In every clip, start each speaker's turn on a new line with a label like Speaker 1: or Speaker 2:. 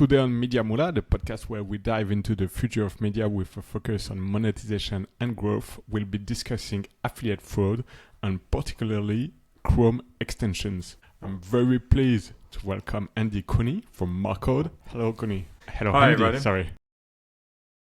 Speaker 1: Today on Media Moolah, the podcast where we dive into the future of media with a focus on monetization and growth, we'll be discussing affiliate fraud and particularly Chrome extensions. I'm very pleased to welcome Andy Cooney from Marcode. Hello, Cooney. Hello,
Speaker 2: Hi,
Speaker 1: Andy.
Speaker 2: Rodney.
Speaker 1: Sorry.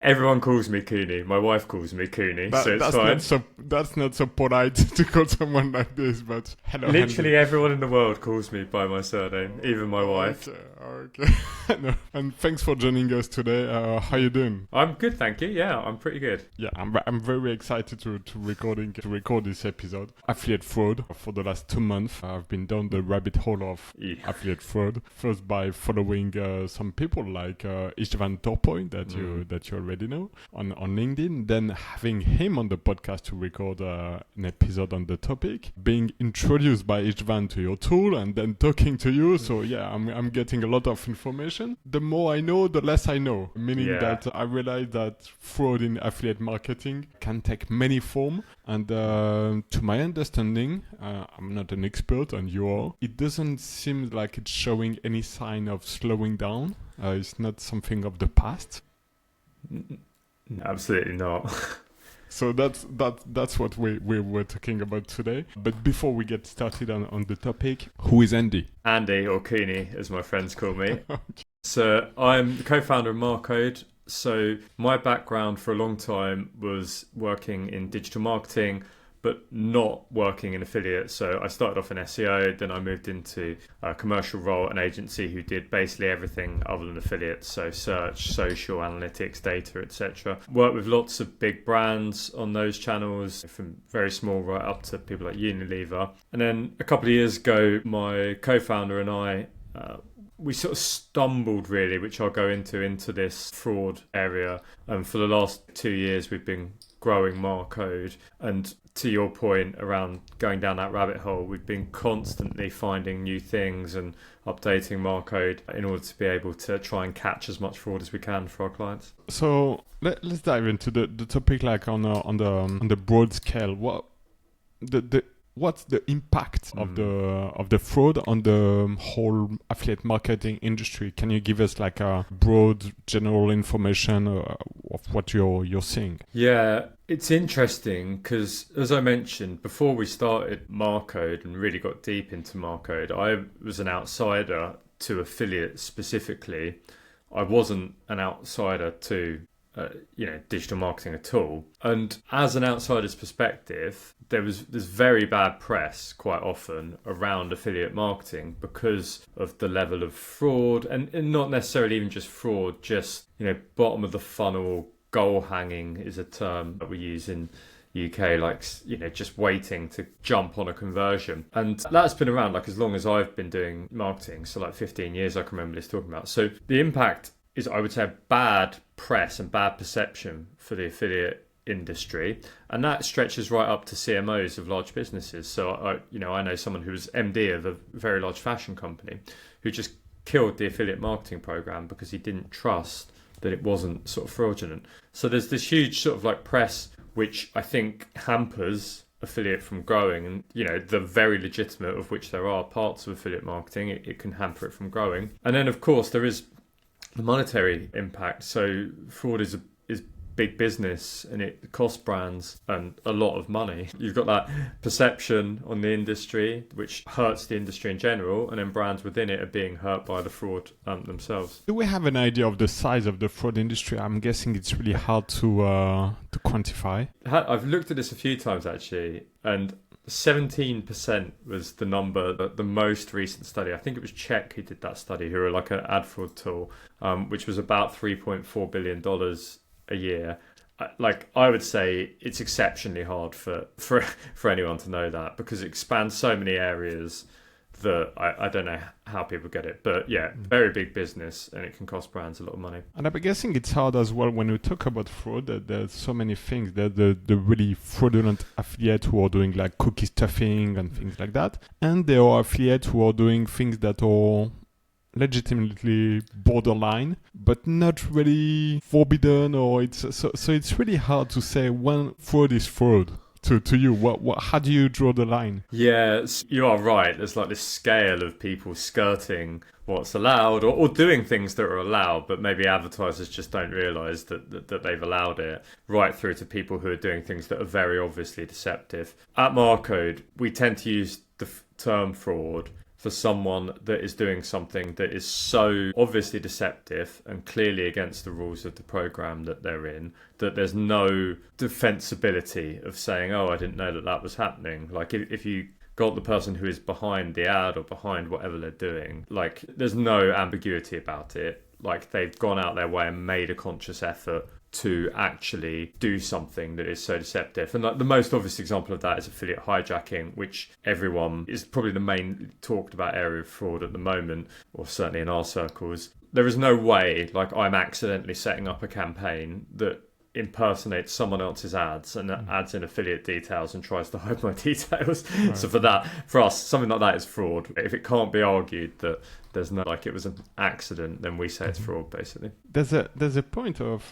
Speaker 2: Everyone calls me Cooney. My wife calls me Cooney, so it's fine.
Speaker 1: That's not so polite to call someone like this, but hello,
Speaker 2: Literally
Speaker 1: Andy.
Speaker 2: everyone in the world calls me by my surname, even my wife.
Speaker 1: Okay. No. And thanks for joining us today. How you doing?
Speaker 2: I'm good, thank you. Yeah, I'm pretty good.
Speaker 1: Yeah, I'm very excited to record this episode. Affiliate fraud. For the last 2 months, I've been down the rabbit hole of affiliate fraud. First by following some people like Istvan Torpoy that you already know on LinkedIn. Then having him on the podcast to record an episode on the topic. Being introduced by Istvan to your tool and then talking to you. So yeah, I'm getting a lot of information. The more I know, the less I know. Meaning that I realize that fraud in affiliate marketing can take many forms. And to my understanding, I'm not an expert and you are, it doesn't seem like it's showing any sign of slowing down. It's not something of the past.
Speaker 2: Absolutely not.
Speaker 1: So that's what we were talking about today. But before we get started on the topic, who is Andy?
Speaker 2: Andy, or Cooney, as my friends call me. So I'm the co-founder of Marcode. So my background for a long time was working in digital marketing, but not working in affiliates. So I started off in SEO, then I moved into a commercial role, an agency who did basically everything other than affiliates. So search, social, analytics, data, etc. Worked with lots of big brands on those channels, from very small right up to people like Unilever. And then a couple of years ago, my co-founder and I, we sort of stumbled really, which I'll go into this fraud area. And for the last 2 years, we've been growing Marcode. And to your point around going down that rabbit hole, we've been constantly finding new things and updating Marcode in order to be able to try and catch as much fraud as we can for our clients.
Speaker 1: So let's dive into the topic, like on the broad scale. What's the impact of the fraud on the whole affiliate marketing industry? Can you give us like a broad general information of what you're seeing?
Speaker 2: Yeah, it's interesting because, as I mentioned, before we started Marcode and really got deep into Marcode, I was an outsider to affiliates specifically. I wasn't an outsider to digital marketing at all. And as an outsider's perspective, there's very bad press quite often around affiliate marketing because of the level of fraud, and not necessarily even just fraud, just bottom of the funnel goal hanging is a term that we use in UK, like just waiting to jump on a conversion. And that's been around like as long as I've been doing marketing, so like 15 years I can remember this talking about. So the impact is, I would say, bad press and bad perception for the affiliate industry, and that stretches right up to CMOs of large businesses. So I know someone who was MD of a very large fashion company who just killed the affiliate marketing program because he didn't trust that it wasn't sort of fraudulent. So there's this huge sort of like press which I think hampers affiliate from growing, and the very legitimate, of which there are parts of affiliate marketing, it can hamper it from growing. And then of course there is the monetary impact. So fraud is big business and it costs brands and a lot of money. You've got that perception on the industry, which hurts the industry in general, and then brands within it are being hurt by the fraud themselves.
Speaker 1: Do we have an idea of the size of the fraud industry? I'm guessing it's really hard to quantify.
Speaker 2: I've looked at this a few times actually, and 17% was the number, the most recent study. I think it was Czech who did that study, who are like an ad fraud tool, which was about $3.4 billion a year. Like, I would say it's exceptionally hard for anyone to know that, because it expands so many areas that I don't know how people get it. But yeah, very big business, and it can cost brands a lot of money.
Speaker 1: And I'm guessing it's hard as well when we talk about fraud, that there's so many things. There's the really fraudulent affiliates who are doing like cookie stuffing and things like that. And there are affiliates who are doing things that are legitimately borderline, but not really forbidden, or so it's really hard to say when fraud is fraud. to you, how do you draw the line?
Speaker 2: Yeah, you are right. There's like this scale of people skirting what's allowed or doing things that are allowed, but maybe advertisers just don't realise that they've allowed it, right through to people who are doing things that are very obviously deceptive. At Marcode, we tend to use the term fraud for someone that is doing something that is so obviously deceptive and clearly against the rules of the program that they're in, that there's no defensibility of saying, oh, I didn't know that was happening. Like if you got the person who is behind the ad or behind whatever they're doing, like there's no ambiguity about it. Like they've gone out their way and made a conscious effort to actually do something that is so deceptive. And like the most obvious example of that is affiliate hijacking, which everyone is probably the main talked about area of fraud at the moment, or certainly in our circles. There is no way, like I'm accidentally setting up a campaign that impersonates someone else's ads and adds in affiliate details and tries to hide my details. Right. So for us, something like that is fraud. If it can't be argued that there's no, like it was an accident, then we say it's fraud, basically.
Speaker 1: There's a point of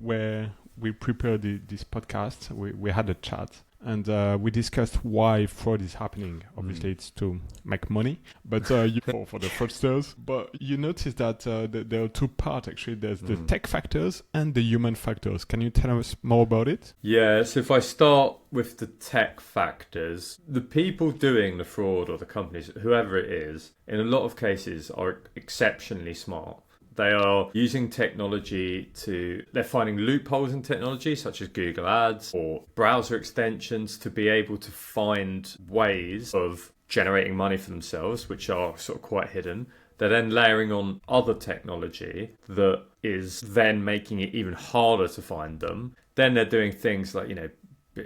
Speaker 1: where we prepared this podcast. We had a chat and we discussed why fraud is happening. Obviously, it's to make money, but for the fraudsters. But you notice that there are two parts actually. There's the tech factors and the human factors. Can you tell us more about it?
Speaker 2: Yeah. So if I start with the tech factors, the people doing the fraud or the companies, whoever it is, in a lot of cases are exceptionally smart. They are using technology they're finding loopholes in technology such as Google Ads or browser extensions to be able to find ways of generating money for themselves, which are sort of quite hidden. They're then layering on other technology that is then making it even harder to find them. Then they're doing things like,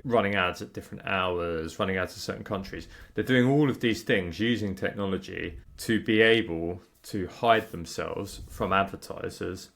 Speaker 2: running ads at different hours, running ads in certain countries. They're doing all of these things using technology to be able to hide themselves from advertisers,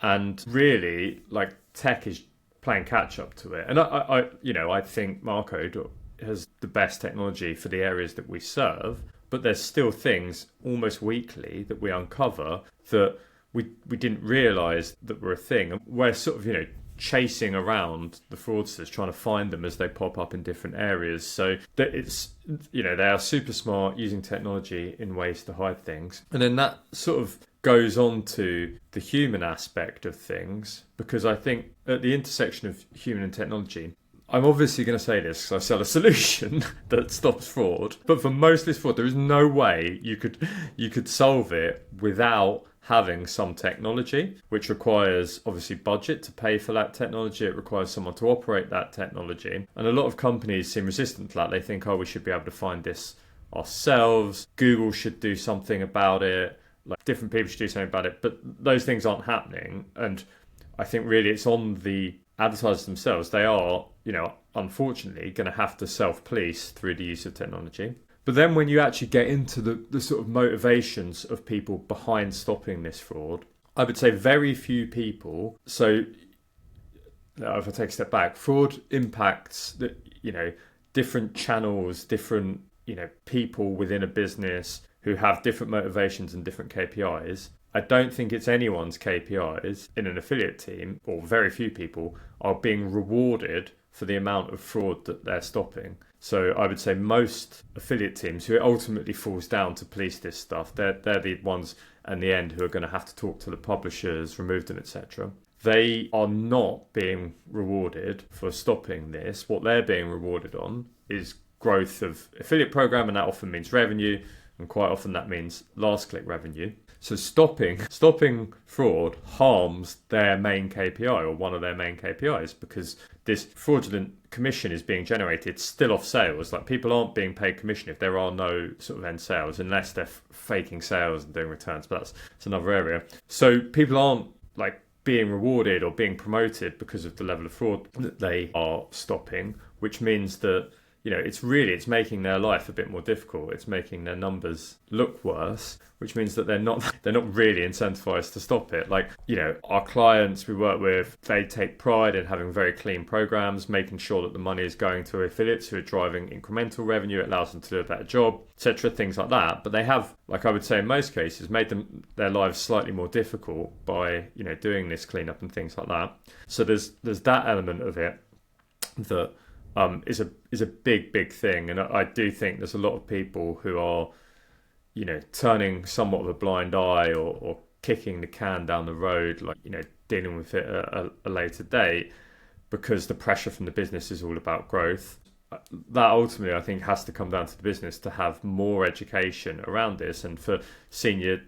Speaker 2: and really like tech is playing catch up to it. And I think Marcode has the best technology for the areas that we serve, but there's still things almost weekly that we uncover that we didn't realize that were a thing. And we're sort of chasing around the fraudsters, trying to find them as they pop up in different areas. So that it's, they are super smart using technology in ways to hide things. And then that sort of goes on to the human aspect of things, because I think at the intersection of human and technology, I'm obviously going to say this because I sell a solution that stops fraud, but for most of this fraud, there is no way you could solve it without having some technology, which requires obviously budget to pay for that technology. It requires someone to operate that technology. And a lot of companies seem resistant to that. They think, we should be able to find this ourselves. Google should do something about it. Like different people should do something about it. But those things aren't happening. And I think really it's on the advertisers themselves. They are, unfortunately going to have to self-police through the use of technology. But then when you actually get into the sort of motivations of people behind stopping this fraud, I would say very few people. So if I take a step back, fraud impacts different channels, different, people within a business who have different motivations and different KPIs. I don't think it's anyone's KPIs in an affiliate team, or very few people are being rewarded for the amount of fraud that they're stopping. So I would say most affiliate teams, who it ultimately falls down to police this stuff, they're the ones in the end who are going to have to talk to the publishers, remove them, etc. They are not being rewarded for stopping this. What they're being rewarded on is growth of affiliate program, and that often means revenue, and quite often that means last click revenue. So stopping fraud harms their main KPI, or one of their main KPIs, because this fraudulent commission is being generated still off sales. Like people aren't being paid commission if there are no sort of end sales, unless they're faking sales and doing returns. But that's another area. So people aren't like being rewarded or being promoted because of the level of fraud that they are stopping, which means that it's making their life a bit more difficult. It's making their numbers look worse, which means that they're not really incentivized to stop it. Like, our clients we work with, they take pride in having very clean programs, making sure that the money is going to affiliates who are driving incremental revenue. It allows them to do a better job, etc., things like that. But they have, like I would say in most cases, made their lives slightly more difficult by, doing this cleanup and things like that. So there's that element of it that is a big thing. And I do think there's a lot of people who are, turning somewhat of a blind eye or kicking the can down the road, like, dealing with it at a later date because the pressure from the business is all about growth. That ultimately, I think, has to come down to the business to have more education around this, and for senior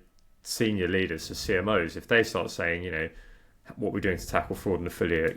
Speaker 2: leaders, the CMOs, if they start saying, what we're doing to tackle fraud and affiliate,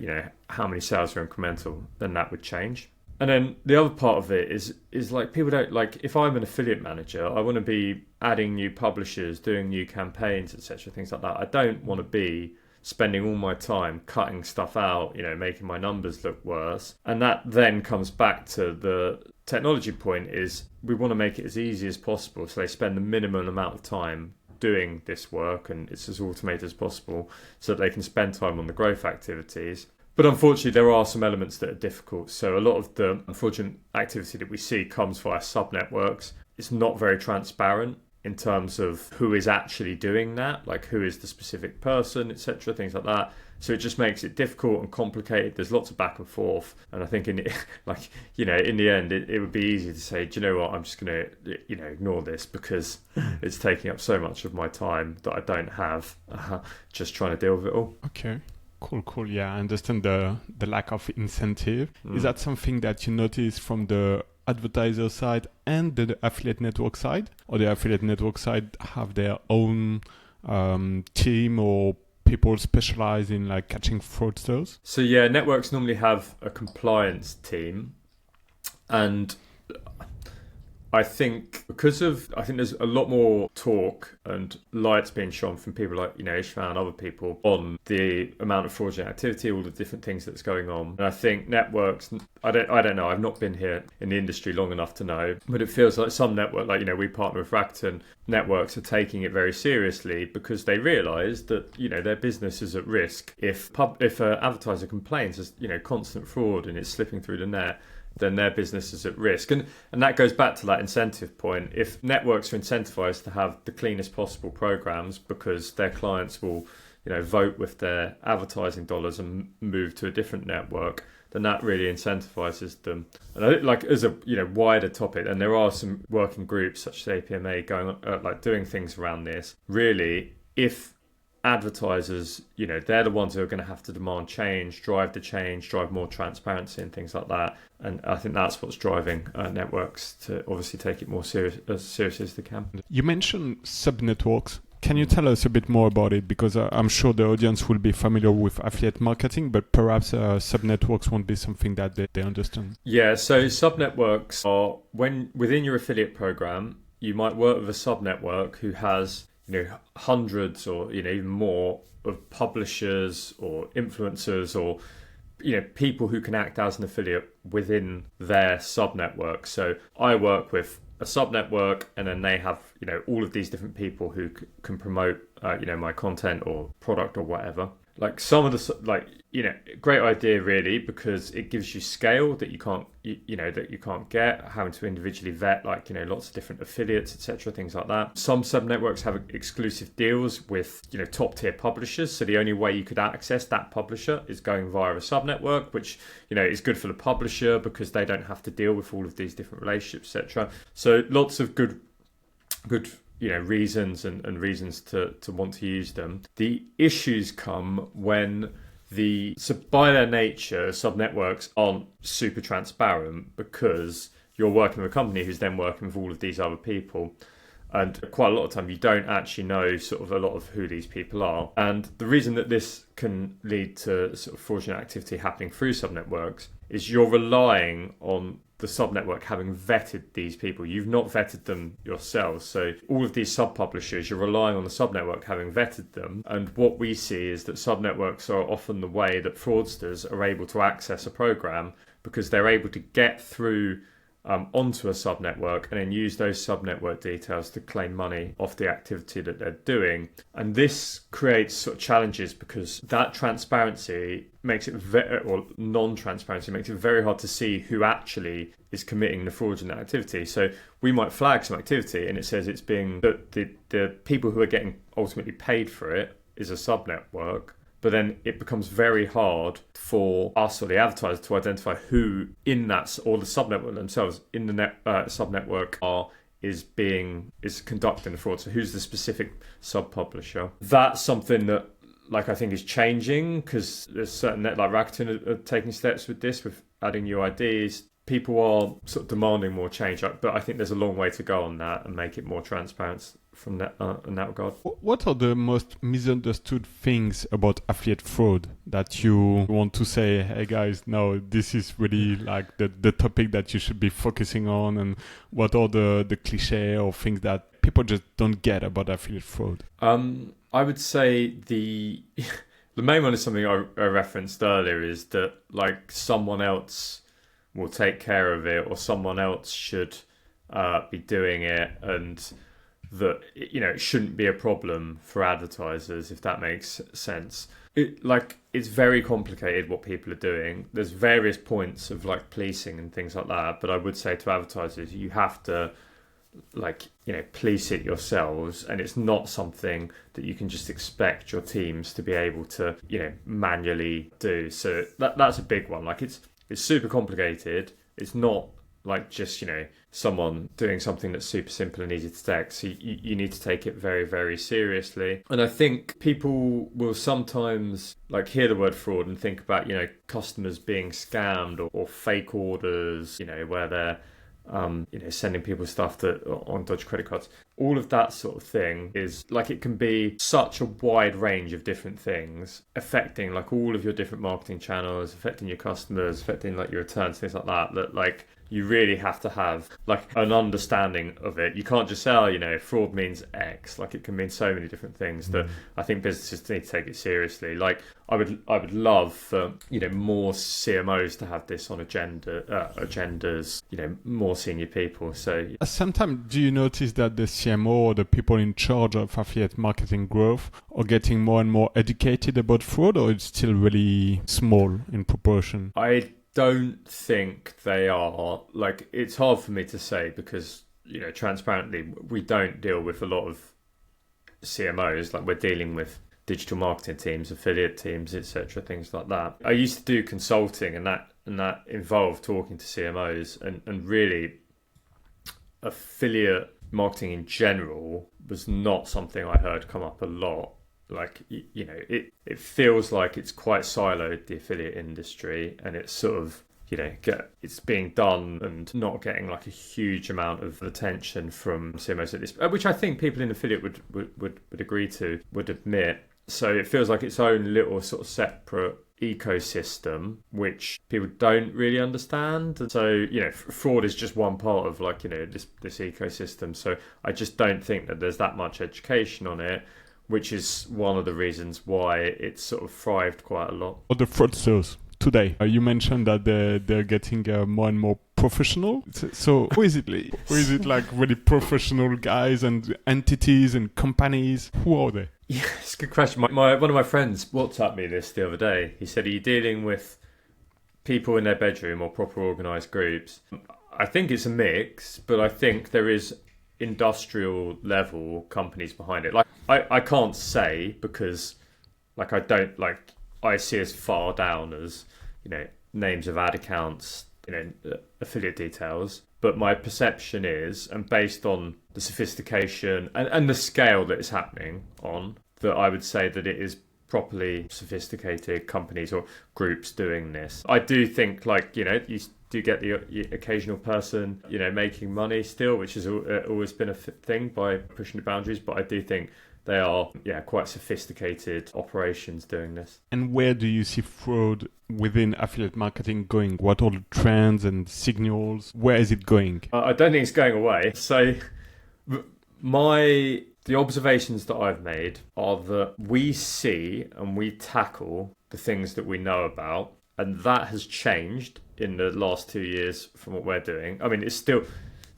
Speaker 2: how many sales are incremental, then that would change. And then the other part of it is like, people don't, like, if I'm an affiliate manager, I want to be adding new publishers, doing new campaigns, etc., things like that. I don't want to be spending all my time cutting stuff out, making my numbers look worse. And that then comes back to the technology point, is we want to make it as easy as possible, so they spend the minimum amount of time doing this work and it's as automated as possible so that they can spend time on the growth activities. But unfortunately, there are some elements that are difficult. So a lot of the fraudulent activity that we see comes via sub-networks. It's not very transparent in terms of who is actually doing that, like who is the specific person, etc., things like that. So it just makes it difficult and complicated. There's lots of back and forth. And I think in the end, it would be easy to say, do you know what, I'm just going to, ignore this because it's taking up so much of my time that I don't have just trying to deal with it all.
Speaker 1: Okay. Cool. Yeah, I understand the lack of incentive. Is that something that you notice from the advertiser side and the affiliate network side? Or the affiliate network side have their own team or people specialize in like catching fraudsters?
Speaker 2: So yeah, networks normally have a compliance team, and I think there's a lot more talk and lights being shone from people like, Ishmael and other people on the amount of fraudulent activity, all the different things that's going on. And I think networks, I don't know, I've not been here in the industry long enough to know, but it feels like some network, like, we partner with Rakuten, networks are taking it very seriously because they realise that, their business is at risk. If an advertiser complains there's, constant fraud and it's slipping through the net, then their business is at risk. And that goes back to that incentive point. If networks are incentivized to have the cleanest possible programs because their clients will, vote with their advertising dollars and move to a different network, then that really incentivizes them. And I think, like, as a wider topic, and there are some working groups such as APMA going on, doing things around this. Really, if advertisers, they're the ones who are going to have to demand change, drive more transparency and things like that. And I think that's what's driving networks to obviously take it more as seriously as they can.
Speaker 1: You mentioned sub-networks. Can you tell us a bit more about it? Because I'm sure the audience will be familiar with affiliate marketing, but perhaps sub-networks won't be something that they understand.
Speaker 2: Yeah, so sub-networks are when within your affiliate program, you might work with a sub-network who has hundreds or even more of publishers or influencers or people who can act as an affiliate within their sub-network. So I work with a sub-network, and then they have all of these different people who can promote my content or product or whatever. Like some of the great idea really, because it gives you scale that you can't get, having to individually vet lots of different affiliates, etc., things like that. Some sub networks have exclusive deals with top tier publishers, so the only way you could access that publisher is going via a sub network, which is good for the publisher because they don't have to deal with all of these different relationships, etc. So lots of good reasons and reasons to want to use them. The issues come when by their nature, sub-networks aren't super transparent because you're working with a company who's then working with all of these other people. And quite a lot of time, you don't actually know sort of a lot of who these people are. And the reason that this can lead to sort of fraudulent activity happening through sub-networks is you're relying on the sub-network having vetted these people. You've not vetted them yourselves. So all of these sub-publishers, you're relying on the sub-network having vetted them. And what we see is that sub-networks are often the way that fraudsters are able to access a program because they're able to get through onto a sub-network and then use those sub-network details to claim money off the activity that they're doing. And this creates sort of challenges because that transparency makes it or non-transparency makes it very hard to see who actually is committing the fraudulent activity. So we might flag some activity and it says it's being the people who are getting ultimately paid for it is a sub-network, but then it becomes very hard for us or the advertiser to identify who in that, or the subnetwork themselves in the subnetwork is conducting the fraud. So who's the specific sub-publisher? That's something that I think is changing, because there's certain like Rakuten are taking steps with this, with adding new IDs. People are sort of demanding more change, but I think there's a long way to go on that and make it more transparent from that in that regard.
Speaker 1: What are the most misunderstood things about affiliate fraud that you want to say, hey guys, no, this is really like the topic that you should be focusing on, and what are the cliche or things that people just don't get about affiliate fraud?
Speaker 2: I would say the main one is something I referenced earlier, is that like someone else will take care of it, or someone else should be doing it, and that it shouldn't be a problem for advertisers, if that makes sense. It's very complicated what people are doing. There's various points of like policing and things like that, but I would say to advertisers, you have to police it yourselves, and it's not something that you can just expect your teams to be able to manually do. So that's a big one. Like it's super complicated. It's not like just someone doing something that's super simple and easy to detect. So you need to take it very, very seriously. And I think people will sometimes hear the word fraud and think about customers being scammed, or fake orders, where they're sending people stuff on dodgy credit cards. All of that sort of thing is it can be such a wide range of different things, affecting all of your different marketing channels, affecting your customers, affecting your returns, things like that, that you really have to have an understanding of it. You can't just say, fraud means X. It can mean so many different things that I think businesses need to take it seriously. I would love for more CMOs to have this on agendas, more senior people. So
Speaker 1: sometimes, do you notice that the CMO or the people in charge of affiliate marketing growth are getting more and more educated about fraud, or it's still really small in proportion?
Speaker 2: I don't think they are. It's hard for me to say, because transparently, we don't deal with a lot of CMOs. We're dealing with digital marketing teams, affiliate teams, etc., things like that. I used to do consulting, and that involved talking to CMOs, and really affiliate marketing in general was not something I heard come up a lot. It feels like it's quite siloed, the affiliate industry, and it's sort of it's being done and not getting a huge amount of attention from CMOs at this, which I think people in affiliate would agree to, would admit. So it feels like its own little sort of separate ecosystem, which people don't really understand. And so fraud is just one part of this ecosystem. So I just don't think that there's that much education on it, which is one of the reasons why it's sort of thrived quite a lot.
Speaker 1: Or the fraudsters today, you mentioned that they're getting more and more professional. So who is it? Who is it really professional guys and entities and companies? Who are they?
Speaker 2: Yeah, it's a good question. One of my friends WhatsApped me this the other day. He said, are you dealing with people in their bedroom or proper organised groups? I think it's a mix, but I think there is industrial level companies behind it. I can't say, because I don't I see as far down as names of ad accounts, affiliate details, but my perception is, and based on the sophistication and the scale that it's happening on, that I would say that it is properly sophisticated companies or groups doing this. I do think you do get the occasional person making money still, which has always been a thing by pushing the boundaries, but I do think they are quite sophisticated operations doing this.
Speaker 1: And where do you see fraud within affiliate marketing going? What are the trends and signals? Where is it going?
Speaker 2: I don't think it's going away. So the observations that I've made are that we see and we tackle the things that we know about, and that has changed in the last 2 years from what we're doing. I mean, it's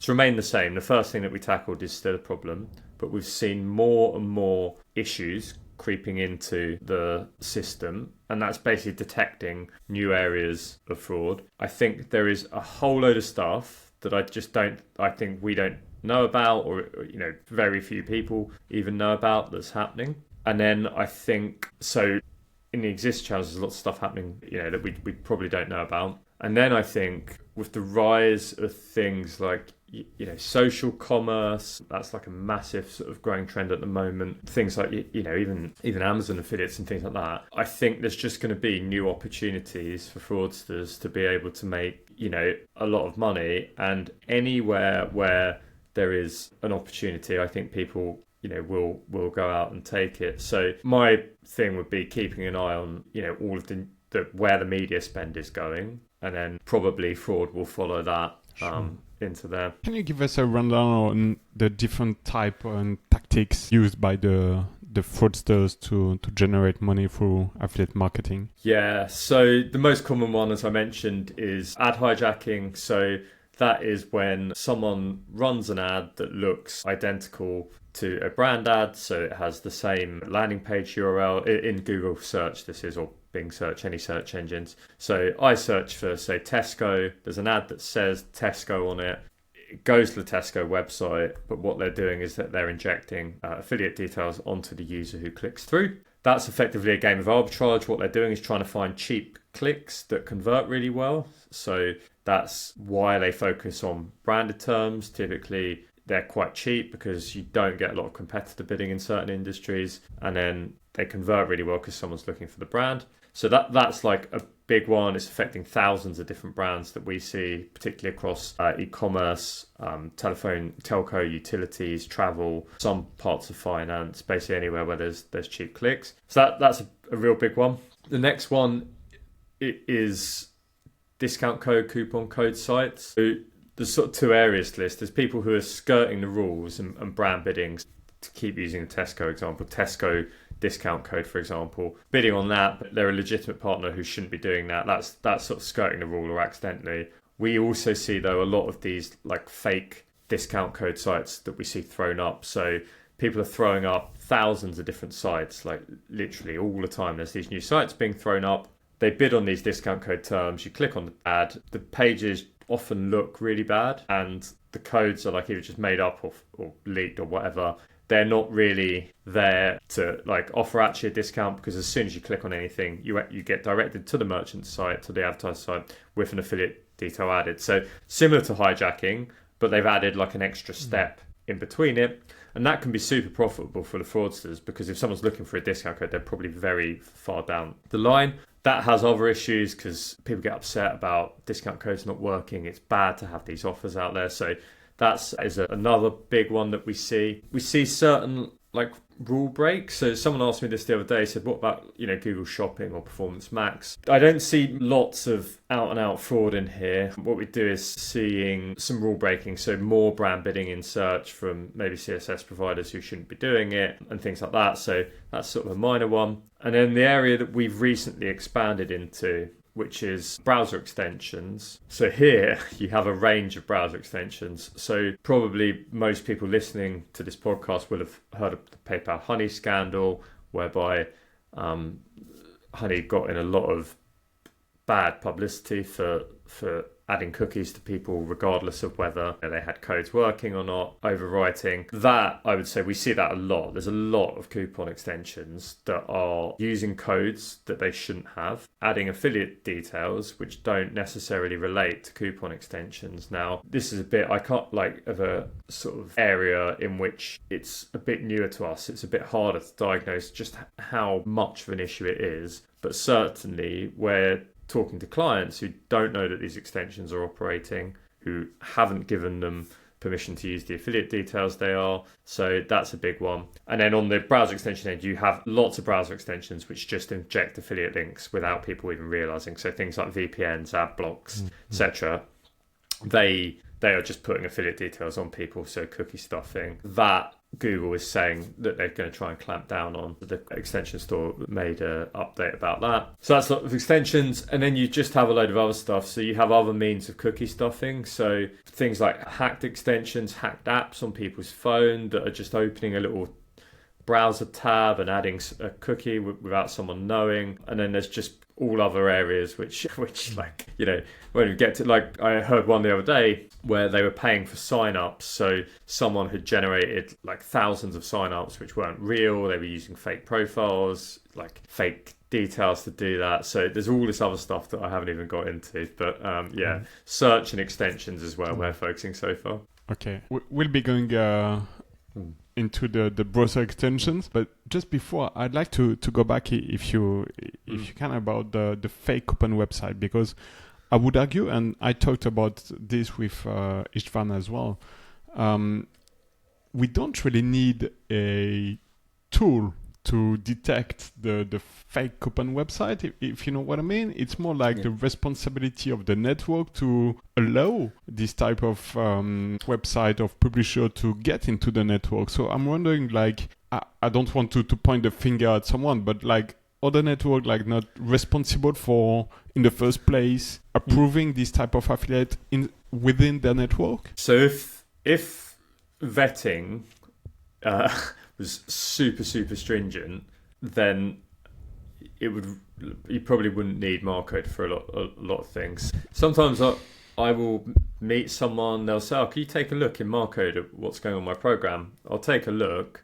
Speaker 2: remained the same. The first thing that we tackled is still a problem, but we've seen more and more issues creeping into the system, and that's basically detecting new areas of fraud. I think there is a whole load of stuff that I think we don't know about, or very few people even know about, that's happening. And then I think, so in the existing channels, there's lots of stuff happening, that we probably don't know about. And then I think with the rise of things like, social commerce, that's like a massive sort of growing trend at the moment. Things like, even Amazon affiliates and things like that. I think there's just going to be new opportunities for fraudsters to be able to make, a lot of money. And anywhere where there is an opportunity, I think people, will go out and take it. So my thing would be keeping an eye on, all of the where the media spend is going, and then probably fraud will follow that. Sure. Into there.
Speaker 1: Can you give us a rundown on the different type and tactics used by the fraudsters to generate money through affiliate marketing?
Speaker 2: Yeah, so the most common one, as I mentioned, is ad hijacking. So that is when someone runs an ad that looks identical to a brand ad. So it has the same landing page URL in Google search, this is, or Bing search, any search engines. So I search for, say, Tesco. There's an ad that says Tesco on it. It goes to the Tesco website, but what they're doing is that they're injecting affiliate details onto the user who clicks through. That's effectively a game of arbitrage. What they're doing is trying to find cheap clicks that convert really well. So that's why they focus on branded terms. Typically, they're quite cheap because you don't get a lot of competitor bidding in certain industries, and then they convert really well because someone's looking for the brand. So that's like a big one. It's affecting thousands of different brands that we see, particularly across e-commerce, telephone, telco, utilities, travel, some parts of finance, basically anywhere where there's cheap clicks. So that's a real big one. The next one is discount code, coupon code sites. So there's sort of two areas to this. There's people who are skirting the rules and brand bidding, to keep using the Tesco example. Tesco discount code, for example, bidding on that, but they're a legitimate partner who shouldn't be doing that. That's sort of skirting the rule or accidentally. We also see, though, a lot of these like fake discount code sites that we see thrown up. So people are throwing up thousands of different sites, like literally all the time. There's these new sites being thrown up. They bid on these discount code terms. You click on the ad. The pages often look really bad, and the codes are like either just made up or leaked or whatever. They're not really there to like offer actually a discount, because as soon as you click on anything, you get directed to the merchant site, to the advertiser site, with an affiliate detail added. So similar to hijacking, but they've added like an extra step in between it. And that can be super profitable for the fraudsters, because if someone's looking for a discount code, they're probably very far down the line. That has other issues because people get upset about discount codes not working. It's bad to have these offers out there. So that is another big one that we see. We see certain like rule breaks. So someone asked me this the other day, said, what about, Google Shopping or Performance Max? I don't see lots of out and out fraud in here. What we do is seeing some rule breaking. So more brand bidding in search from maybe CSS providers who shouldn't be doing it and things like that. So that's sort of a minor one. And then the area that we've recently expanded into, which is browser extensions. So here you have a range of browser extensions. So probably most people listening to this podcast will have heard of the PayPal Honey scandal, whereby Honey got in a lot of bad publicity for adding cookies to people regardless of whether they had codes working or not, overwriting. That, I would say, we see that a lot. There's a lot of coupon extensions that are using codes that they shouldn't have, adding affiliate details which don't necessarily relate to coupon extensions. Now, this is a bit, of a sort of area in which it's a bit newer to us. It's a bit harder to diagnose just how much of an issue it is, but certainly we're talking to clients who don't know that these extensions are operating, who haven't given them permission to use the affiliate details they are. So that's a big one. And then on the browser extension end, you have lots of browser extensions which just inject affiliate links without people even realizing. So things like VPNs, ad blocks, etc. They are just putting affiliate details on people, so cookie stuffing. That Google is saying that they're going to try and clamp down on. The extension store made an update about that. So that's a lot of extensions. And then you just have a load of other stuff. So you have other means of cookie stuffing. So things like hacked extensions, hacked apps on people's phone that are just opening a little browser tab and adding a cookie without someone knowing. And then there's just all other areas which like, you know, when we get to, like, I heard one the other day where they were paying for sign-ups. So someone had generated like thousands of sign-ups which weren't real. They were using fake profiles, like fake details to do that. So there's all this other stuff that I haven't even got into. But search and extensions is where we're focusing so far.
Speaker 1: Okay, we'll be going into the browser extensions, but just before, I'd like to go back, if you can, about the fake open website, because I would argue, and I talked about this with Istvan as well, we don't really need a tool to detect the fake open website, if you know what I mean. It's more like the responsibility of the network to allow this type of website of publisher to get into the network. So I'm wondering, like, I don't want to point the finger at someone, but like, other network like not responsible for, in the first place, approving this type of affiliate within their network?
Speaker 2: So if vetting was super stringent, then you probably wouldn't need Marcode for a lot of things. Sometimes I will meet someone, they'll say, can you take a look in Marcode at what's going on in my program? I'll take a look,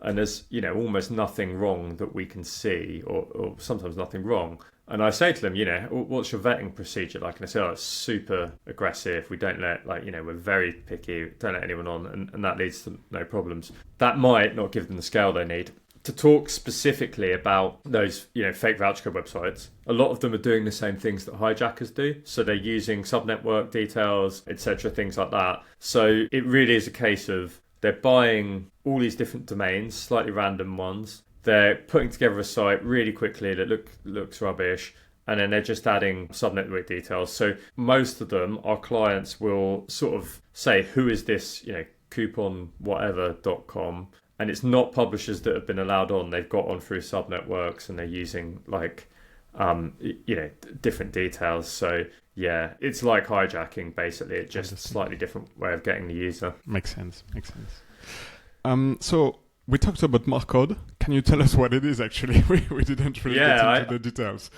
Speaker 2: and there's, you know, almost nothing wrong that we can see, or sometimes nothing wrong. And I say to them, you know, what's your vetting procedure like? And they say, it's super aggressive. We don't let, like, you know, we're very picky. Don't let anyone on. And that leads to no problems. That might not give them the scale they need. To talk specifically about those, you know, fake voucher code websites, a lot of them are doing the same things that hijackers do. So they're using subnetwork details, etc., things like that. So it really is a case of they're buying all these different domains, slightly random ones. They're putting together a site really quickly that looks rubbish, and then they're just adding subnetwork details. So most of them, our clients will sort of say, who is this, you know, couponwhatever.com? And it's not publishers that have been allowed on. They've got on through subnetworks, and they're using, like, you know, different details. So yeah, it's like hijacking, basically. It's just a slightly different way of getting the user.
Speaker 1: Makes sense. So we talked about Marcode. Can you tell us what it is, actually? We didn't really get into the details.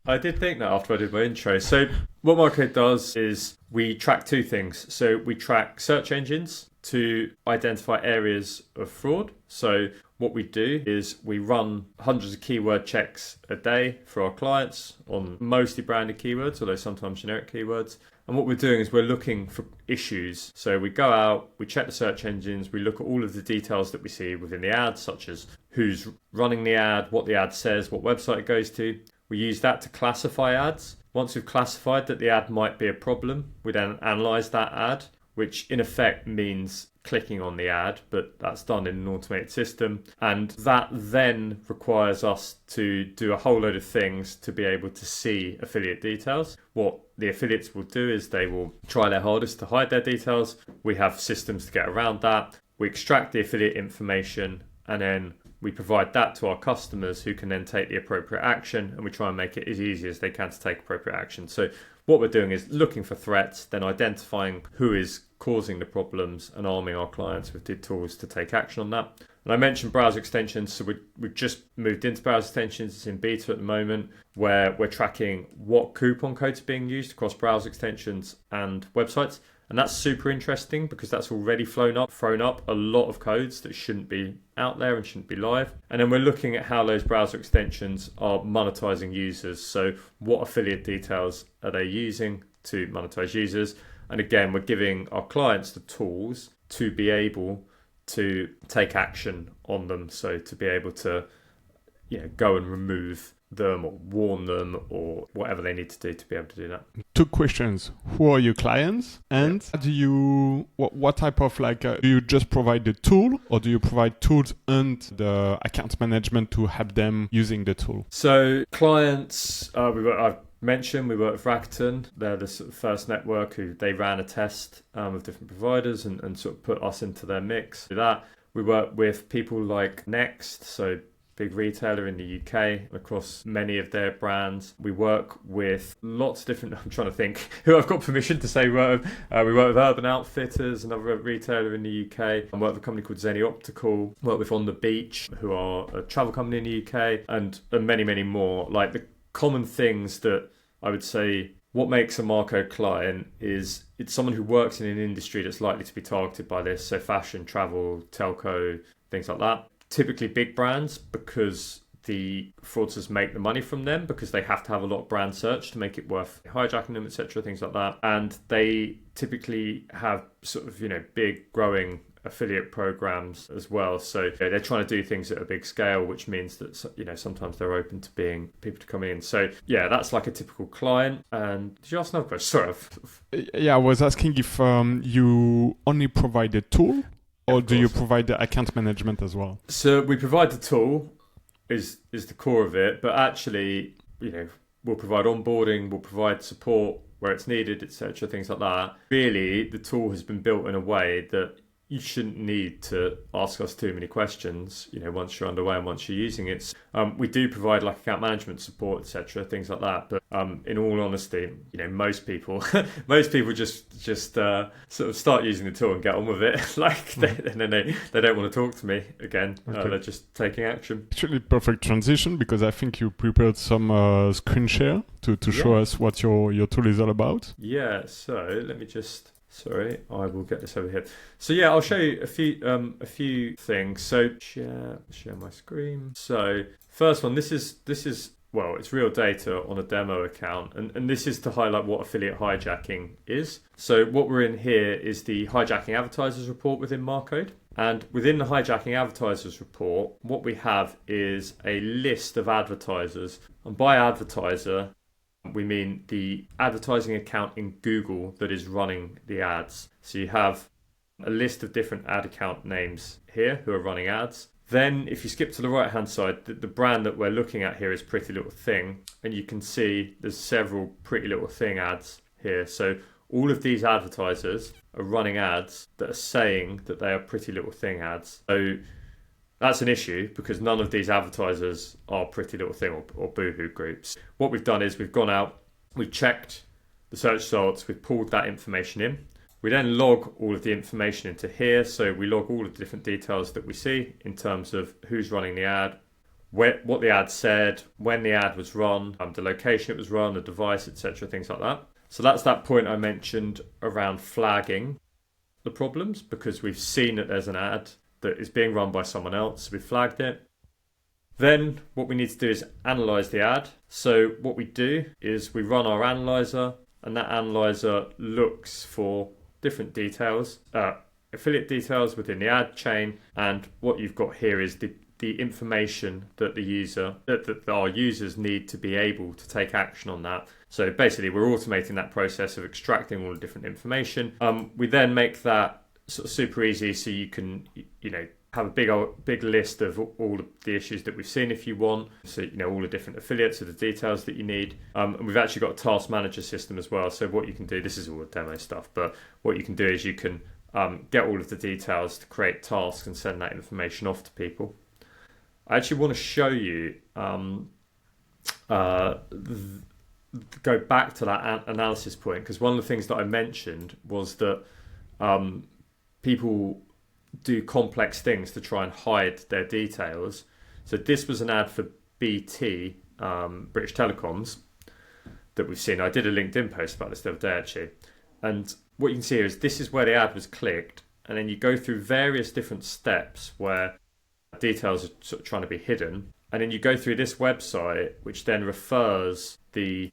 Speaker 2: I did think that after I did my intro. So what Marcode does is we track two things. So we track search engines to identify areas of fraud. So what we do is we run hundreds of keyword checks a day for our clients on mostly branded keywords, although sometimes generic keywords. And what we're doing is we're looking for issues. So we go out, we check the search engines, we look at all of the details that we see within the ad, such as who's running the ad, what the ad says, what website it goes to. We use that to classify ads. Once we've classified that the ad might be a problem, we then analyze that ad, which in effect means clicking on the ad, but that's done in an automated system. And that then requires us to do a whole load of things to be able to see affiliate details. What the affiliates will do is they will try their hardest to hide their details. We have systems to get around that. We extract the affiliate information, and then we provide that to our customers, who can then take the appropriate action, and we try and make it as easy as they can to take appropriate action. So what we're doing is looking for threats, then identifying who is causing the problems, and arming our clients with the tools to take action on that. And I mentioned browser extensions, so we've just moved into browser extensions. It's in beta at the moment, where we're tracking what coupon codes are being used across browser extensions and websites. And that's super interesting, because that's already thrown up a lot of codes that shouldn't be out there and shouldn't be live. And then we're looking at how those browser extensions are monetizing users. So what affiliate details are they using to monetize users? And again, we're giving our clients the tools to be able to take action on them. So to be able to, you know, go and remove them or warn them or whatever they need to do to be able to do that.
Speaker 1: Two questions. Who are your clients? And do you, what type of, like, do you just provide the tool, or do you provide tools and the account management to help them using the tool?
Speaker 2: So clients, I've mentioned we work with Rakuten. They're the sort of first network who they ran a test with different providers and sort of put us into their mix. Do that. We work with people like Next, so big retailer in the UK across many of their brands. We work with lots of different, I'm trying to think who I've got permission to say work with. We work with Urban Outfitters, another retailer in the UK. I work with a company called Zenny Optical. Work with On the Beach, who are a travel company in the UK, and many, many more. Like the common things that I would say what makes a Marcode client is it's someone who works in an industry that's likely to be targeted by this. So fashion, travel, telco, things like that. Typically big brands, because the fraudsters make the money from them because they have to have a lot of brand search to make it worth hijacking them, etc., things like that. And they typically have sort of, big growing affiliate programs as well. So they're trying to do things at a big scale, which means that, sometimes they're open to being people to come in. So yeah, that's like a typical client. And did you ask another question? Sorry.
Speaker 1: Yeah, I was asking if you only provide a tool, or do you provide the account management as well?
Speaker 2: So we provide the tool is the core of it, but actually, we'll provide onboarding, we'll provide support where it's needed, etc., things like that. Really, the tool has been built in a way that you shouldn't need to ask us too many questions, once you're underway and once you're using it. We do provide like account management support, etc., things like that. But in all honesty, most people just sort of start using the tool and get on with it. Then they don't want to talk to me again.
Speaker 1: Okay.
Speaker 2: They're just taking action.
Speaker 1: Actually, perfect transition, because I think you prepared some screen share to show us what your tool is all about.
Speaker 2: Yeah. So let me just. Sorry, I will get this over here. So yeah, I'll show you a few things. So share my screen. So first one, this is it's real data on a demo account, and this is to highlight what affiliate hijacking is. So what we're in here is the hijacking advertisers report within Marcode. And within the hijacking advertisers report, what we have is a list of advertisers. And by advertiser, we mean the advertising account in Google that is running the ads. So you have a list of different ad account names here who are running ads. Then if you skip to the right hand side, the brand that we're looking at here is Pretty Little Thing. And you can see there's several Pretty Little Thing ads here. So all of these advertisers are running ads that are saying that they are Pretty Little Thing ads. So that's an issue because none of these advertisers are Pretty Little Thing or Boohoo groups. What we've done is we've gone out, we've checked the search results, we've pulled that information in. We then log all of the information into here. So we log all of the different details that we see in terms of who's running the ad, what the ad said, when the ad was run, the location it was run, the device, etc., things like that. So that's that point I mentioned around flagging the problems, because we've seen that there's an ad that is being run by someone else. We flagged it. Then what we need to do is analyze the ad. So what we do is we run our analyzer, and that analyzer looks for different details, affiliate details within the ad chain. And what you've got here is the information that that our users need to be able to take action on that. So basically we're automating that process of extracting all the different information. We then make that sort of super easy, so you can have a big list of all of the issues that we've seen if you want. So all the different affiliates of the details that you need. And we've actually got a task manager system as well. So what you can do, this is all the demo stuff, but what you can do is you can get all of the details to create tasks and send that information off to people. I actually want to show you go back to that analysis point, because one of the things that I mentioned was that people do complex things to try and hide their details. So this was an ad for BT, British Telecoms, that we've seen. I did a LinkedIn post about this the other day, actually. And what you can see here is this is where the ad was clicked. And then you go through various different steps where details are sort of trying to be hidden. And then you go through this website, which then refers the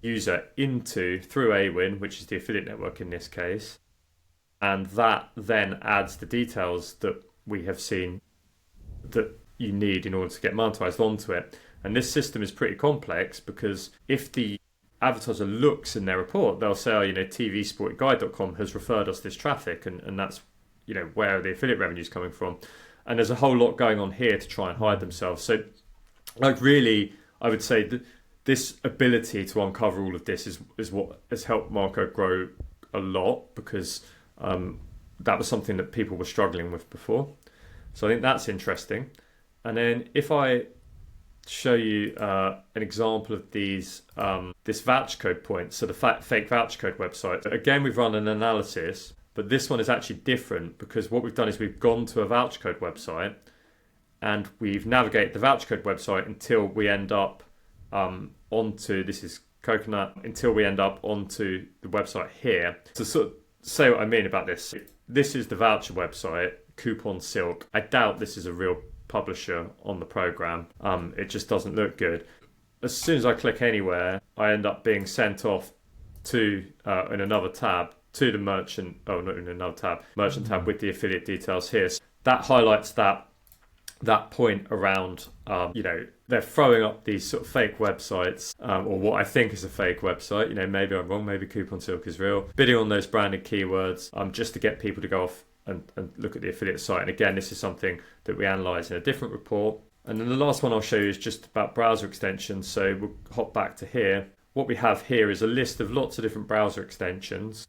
Speaker 2: user through Awin, which is the affiliate network in this case. And that then adds the details that we have seen that you need in order to get monetized onto it. And this system is pretty complex, because if the advertiser looks in their report, they'll say, tvsportguide.com has referred us this traffic, and that's where the affiliate revenue is coming from. And there's a whole lot going on here to try and hide themselves. So really, I would say that this ability to uncover all of this is what has helped Marcode grow a lot, because that was something that people were struggling with before. So I think that's interesting. And then if I show you an example of these, this voucher code point, so the fake voucher code website. Again, we've run an analysis, but this one is actually different because what we've done is we've gone to a voucher code website and we've navigated the voucher code website until we end up onto, this is Coconut, until we end up onto the website here. To sort of say what I mean about this, this is the voucher website, Coupon Silk. I doubt this is a real publisher on the program. It just doesn't look good. As soon as I click anywhere, I end up being sent off to in another tab to the merchant. Oh, not in another tab, merchant tab with the affiliate details here. So that highlights that point around they're throwing up these sort of fake websites, or what I think is a fake website. Maybe I'm wrong. Maybe Coupon Silk is real. Bidding on those branded keywords, just to get people to go off and look at the affiliate site. And again, this is something that we analyse in a different report. And then the last one I'll show you is just about browser extensions. So we'll hop back to here. What we have here is a list of lots of different browser extensions,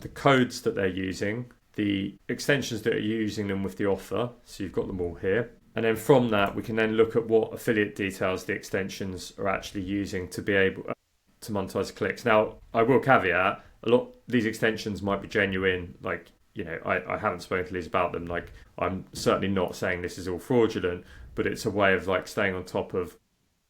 Speaker 2: the codes that they're using, the extensions that are using them with the offer. So you've got them all here. And then from that, we can then look at what affiliate details the extensions are actually using to be able to monetize clicks. Now, I will caveat, a lot these extensions might be genuine, I haven't spoken to Liz about them. I'm certainly not saying this is all fraudulent, but it's a way of staying on top of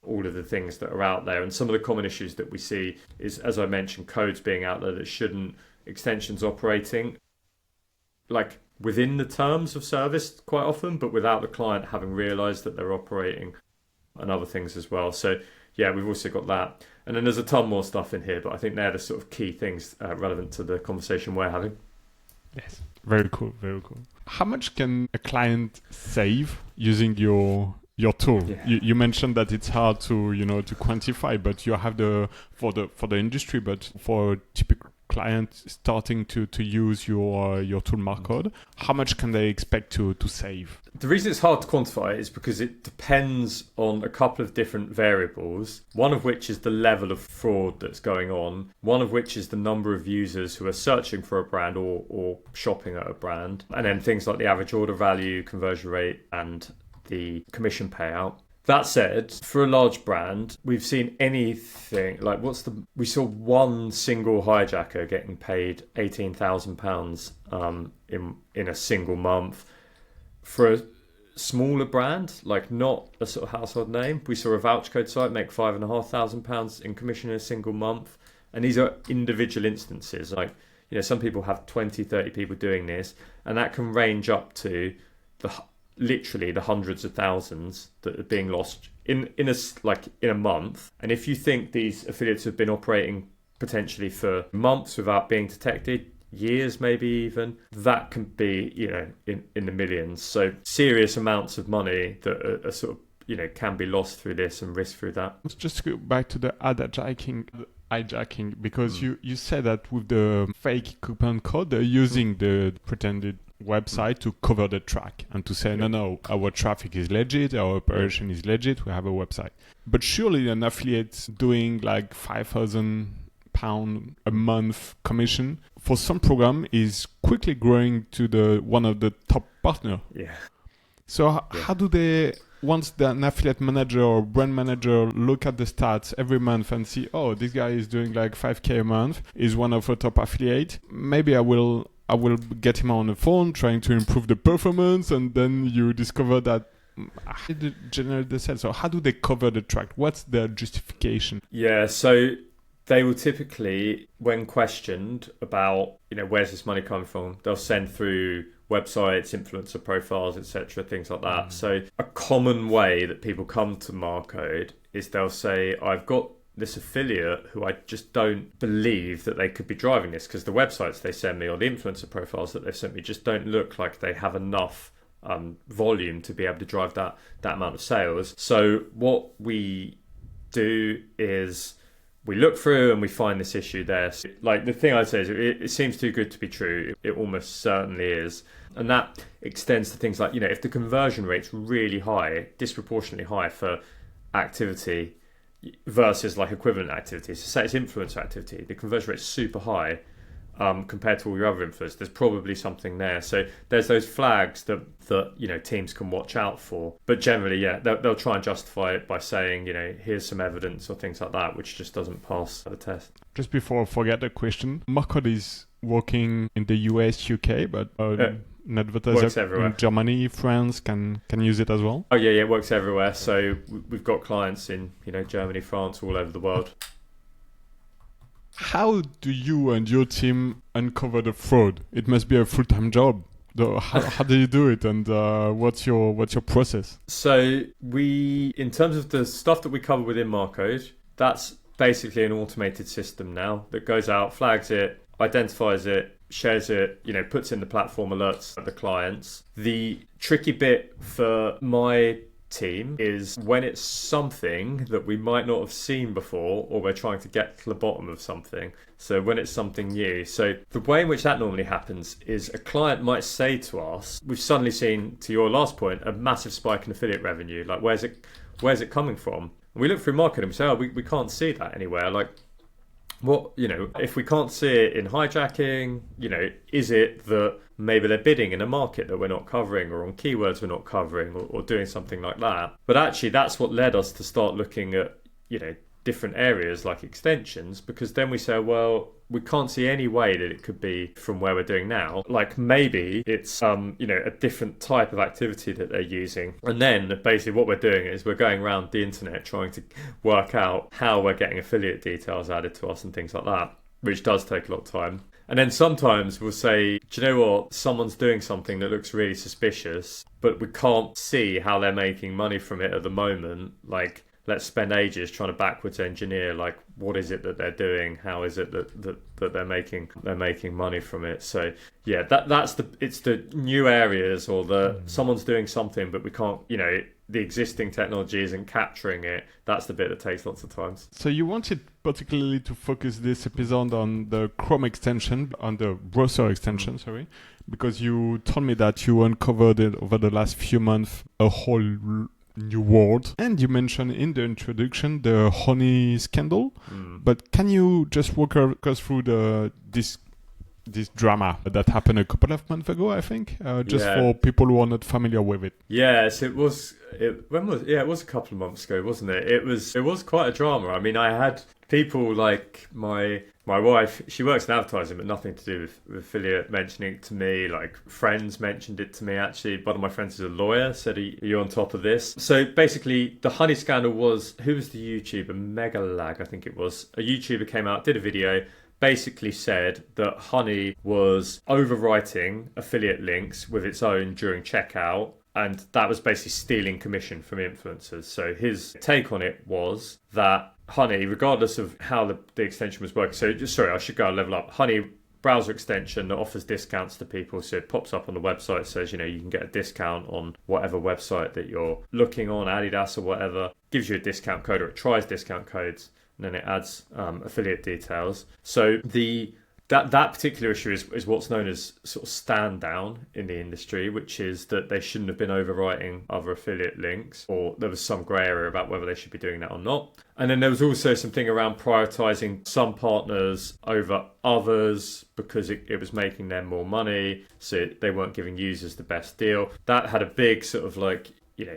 Speaker 2: all of the things that are out there. And some of the common issues that we see is, as I mentioned, codes being out there that shouldn't, extensions operating within the terms of service quite often, but without the client having realized that they're operating, and other things as well. So yeah, we've also got that. And then there's a ton more stuff in here, but I think they're the sort of key things relevant to the conversation we're having.
Speaker 1: Yes, very cool, very cool. How much can a client save using your tool?
Speaker 2: Yeah.
Speaker 1: You mentioned that it's hard to to quantify, but you have for the industry, but for a typical client starting to use your tool Marcode, how much can they expect to save?
Speaker 2: The reason it's hard to quantify is because it depends on a couple of different variables, one of which is the level of fraud that's going on, one of which is the number of users who are searching for a brand or shopping at a brand, and then things like the average order value, conversion rate, and the commission payout. That said, for a large brand, we've seen anything we saw one single hijacker getting paid £18,000 in a single month. For a smaller brand, not a sort of household name, we saw a voucher code site make £5,500 in commission in a single month. And these are individual instances. Some people have 20, 30 people doing this, and that can range up to literally the hundreds of thousands that are being lost in a month. And if you think these affiliates have been operating potentially for months without being detected, years maybe even, that can be in the millions. So serious amounts of money that are sort of can be lost through this and risk through that.
Speaker 1: Let's just go back to the hijacking, because you said that with the fake coupon code, they're using the pretended website to cover the track and to say, no, our traffic is legit, our operation is legit, we have a website. But surely an affiliate doing £5,000 a month commission for some program is quickly growing to one of the top partner.
Speaker 2: Yeah.
Speaker 1: So how do they, once an affiliate manager or brand manager look at the stats every month and see, oh, this guy is doing $5K a month, is one of our top affiliate, maybe I will get him on the phone trying to improve the performance, and then you discover that how do they generate the sales? So how do they cover the track? What's their justification?
Speaker 2: Yeah, so they will typically, when questioned about, where's this money coming from, they'll send through websites, influencer profiles, etc., things like that. So a common way that people come to Marcode is they'll say, I've got this affiliate who I just don't believe that they could be driving this, because the websites they send me or the influencer profiles that they've sent me just don't look like they have enough volume to be able to drive that amount of sales. So what we do is we look through and we find this issue there. So, the thing I'd say is it seems too good to be true. It almost certainly is. And that extends to things like, if the conversion rate's really high, disproportionately high for activity versus equivalent activity. So say it's influencer activity, the conversion rate's super high, compared to all your other influencers. There's probably something there. So there's those flags that teams can watch out for. But generally, they'll try and justify it by saying, here's some evidence or things like that, which just doesn't pass the test.
Speaker 1: Just before I forget the question, Marcode is working in the US, UK, but an advertiser in Germany, France can use it as well?
Speaker 2: Oh yeah, it works everywhere. So we've got clients in Germany, France, all over the world.
Speaker 1: How do you and your team uncover the fraud? It must be a full-time job. How do you do it, and what's your process?
Speaker 2: So in terms of the stuff that we cover within Marcode, that's basically an automated system now that goes out, flags it, identifies it, shares it, puts in the platform alerts the clients. The tricky bit for my team is when it's something that we might not have seen before, or we're trying to get to the bottom of something. So when it's something new. So the way in which that normally happens is a client might say to us, we've suddenly seen, to your last point, a massive spike in affiliate revenue. Like, where's it coming from? And we look through Marcode and we say, we can't see that anywhere. Like, what, if we can't see it in hijacking, is it that maybe they're bidding in a market that we're not covering, or on keywords we're not covering, or doing something like that? But actually, that's what led us to start looking at, different areas like extensions, because then we say, well, we can't see any way that it could be from where we're doing now. Like, maybe it's a different type of activity that they're using. And then basically what we're doing is we're going around the internet trying to work out how we're getting affiliate details added to us and things like that, which does take a lot of time. And then sometimes we'll say, do you know what? Someone's doing something that looks really suspicious, but we can't see how they're making money from it at the moment. Like, let's spend ages trying to backwards engineer, like, what is it that they're doing? How is it that they're making money from it? So yeah, it's the new areas, or someone's doing something, but we can't, the existing technology isn't capturing it. That's the bit that takes lots of time.
Speaker 1: So you wanted particularly to focus this episode on the Chrome extension, on the browser extension, sorry, because you told me that you uncovered it over the last few months, a whole new world. And you mentioned in the introduction the honey scandal. But can you just walk us through this drama that happened a couple of months ago, I think, for people who are not familiar with it?
Speaker 2: Yes, it was a couple of months ago, wasn't it? It was quite a drama. I mean, I had people like my wife, she works in advertising, but nothing to do with affiliate, mentioning it to me. Like, friends mentioned it to me, actually. One of my friends is a lawyer, said, are you on top of this? So basically, the honey scandal was, who was the YouTuber? Megalag, I think it was. A YouTuber came out, did a video, basically said that honey was overwriting affiliate links with its own during checkout, and that was basically stealing commission from influencers. So his take on it was that honey, regardless of how the extension was working, I should go a level up. Honey, browser extension that offers discounts to people. So it pops up on the website, says, you can get a discount on whatever website that you're looking on, Adidas or whatever, gives you a discount code, or it tries discount codes, and then it adds affiliate details. So that particular issue is what's known as sort of stand down in the industry, which is that they shouldn't have been overwriting other affiliate links, or there was some grey area about whether they should be doing that or not. And then there was also something around prioritizing some partners over others because it was making them more money, so they weren't giving users the best deal. That had a big sort of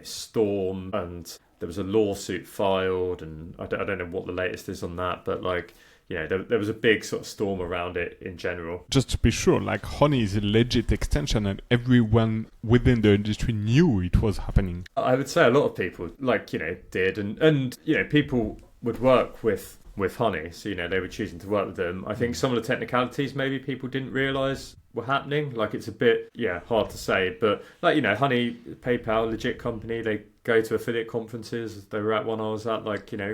Speaker 2: storm, and there was a lawsuit filed, and I don't know what the latest is on that, but there was a big sort of storm around it in general.
Speaker 1: Just to be sure, honey is a legit extension, and everyone within the industry knew it was happening.
Speaker 2: I would say a lot of people did, and people would work with honey, so they were choosing to work with them. I think some of the technicalities maybe people didn't realise were happening. It's a bit hard to say, but honey, PayPal, legit company, they go to affiliate conferences. They were at one I was at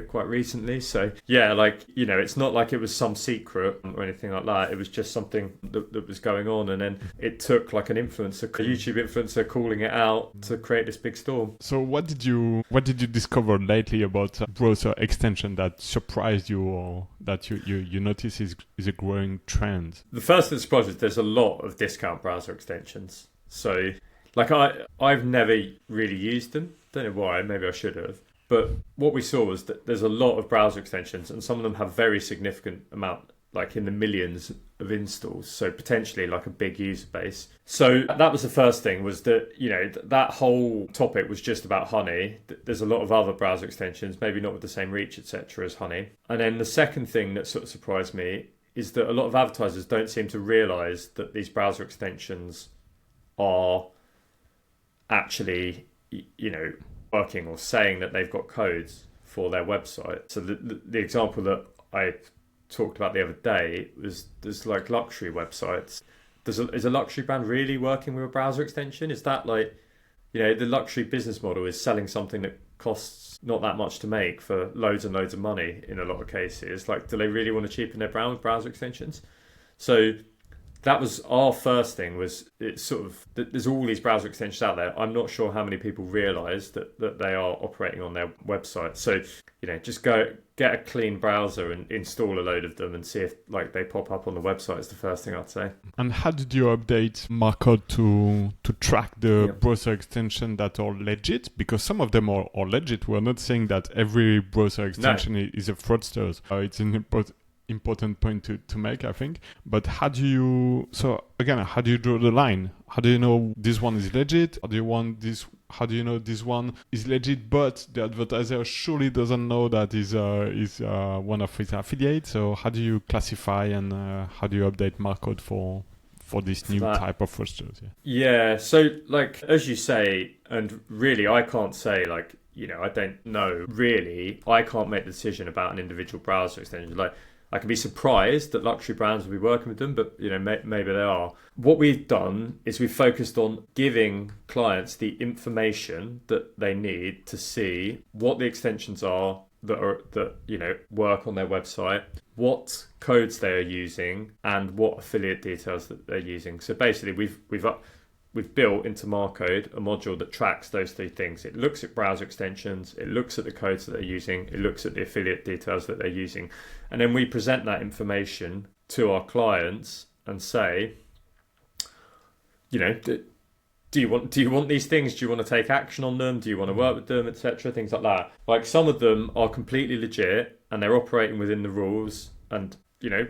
Speaker 2: quite recently. So it's not like it was some secret or anything like that. It was just something that was going on, and then it took an influencer, a YouTube influencer, calling it out to create this big storm.
Speaker 1: So what did you discover lately about browser extension that surprised you, or that you notice is a growing trend?
Speaker 2: The first thing that surprised me is there's a lot of discount browser extensions. So I've never really used them. Don't know why, maybe I should have. But what we saw was that there's a lot of browser extensions, and some of them have very significant amount like in the millions of installs, so potentially like a big user base. So that was the first thing, was that, you know, that whole topic was just about Honey. There's a lot of other browser extensions, maybe not with the same reach, etc., as Honey. And then the second thing that sort of surprised me is that a lot of advertisers don't seem to realize that these browser extensions are actually, you know, working or saying that they've got codes for their website. So the example that I talked about the other day was, there's like luxury websites. Is a luxury brand really working with a browser extension? Is that like, you know, the luxury business model is selling something that costs not that much to make for loads and loads of money in a lot of cases. Like, do they really want to cheapen their brand with browser extensions? So that was our first thing, was it's sort of, there's all these browser extensions out there. I'm not sure how many people realize that they are operating on their website. So, you know, just go get a clean browser and install a load of them and see if like they pop up on the website is the first thing I'd say.
Speaker 1: And how did you update Marcode to track the browser extension that are legit? Because some of them are legit. We're not saying that every browser extension is a fraudster. It's an important point to make, I think. But how do you draw the line? How do you know this one is legit? How do you know this one is legit, but the advertiser surely doesn't know that is one of his affiliates? So how do you classify and how do you update Marcode for this new type of fraudsters?
Speaker 2: Yeah, so like, as you say, and really I can't say, like, you know, I don't know really. I can't make the decision about an individual browser extension. Like, I can be surprised that luxury brands will be working with them, but, you know, maybe they are. What we've done is we've focused on giving clients the information that they need to see what the extensions are that you know, work on their website, what codes they are using, and what affiliate details that they're using. So basically, we've built into Marcode a module that tracks those three things. It looks at browser extensions, it looks at the codes that they're using, it looks at the affiliate details that they're using. And then we present that information to our clients and say, you know, do you want these things? Do you want to take action on them? Do you want to work with them, etc.? Things like that. Like, some of them are completely legit and they're operating within the rules, and, you know,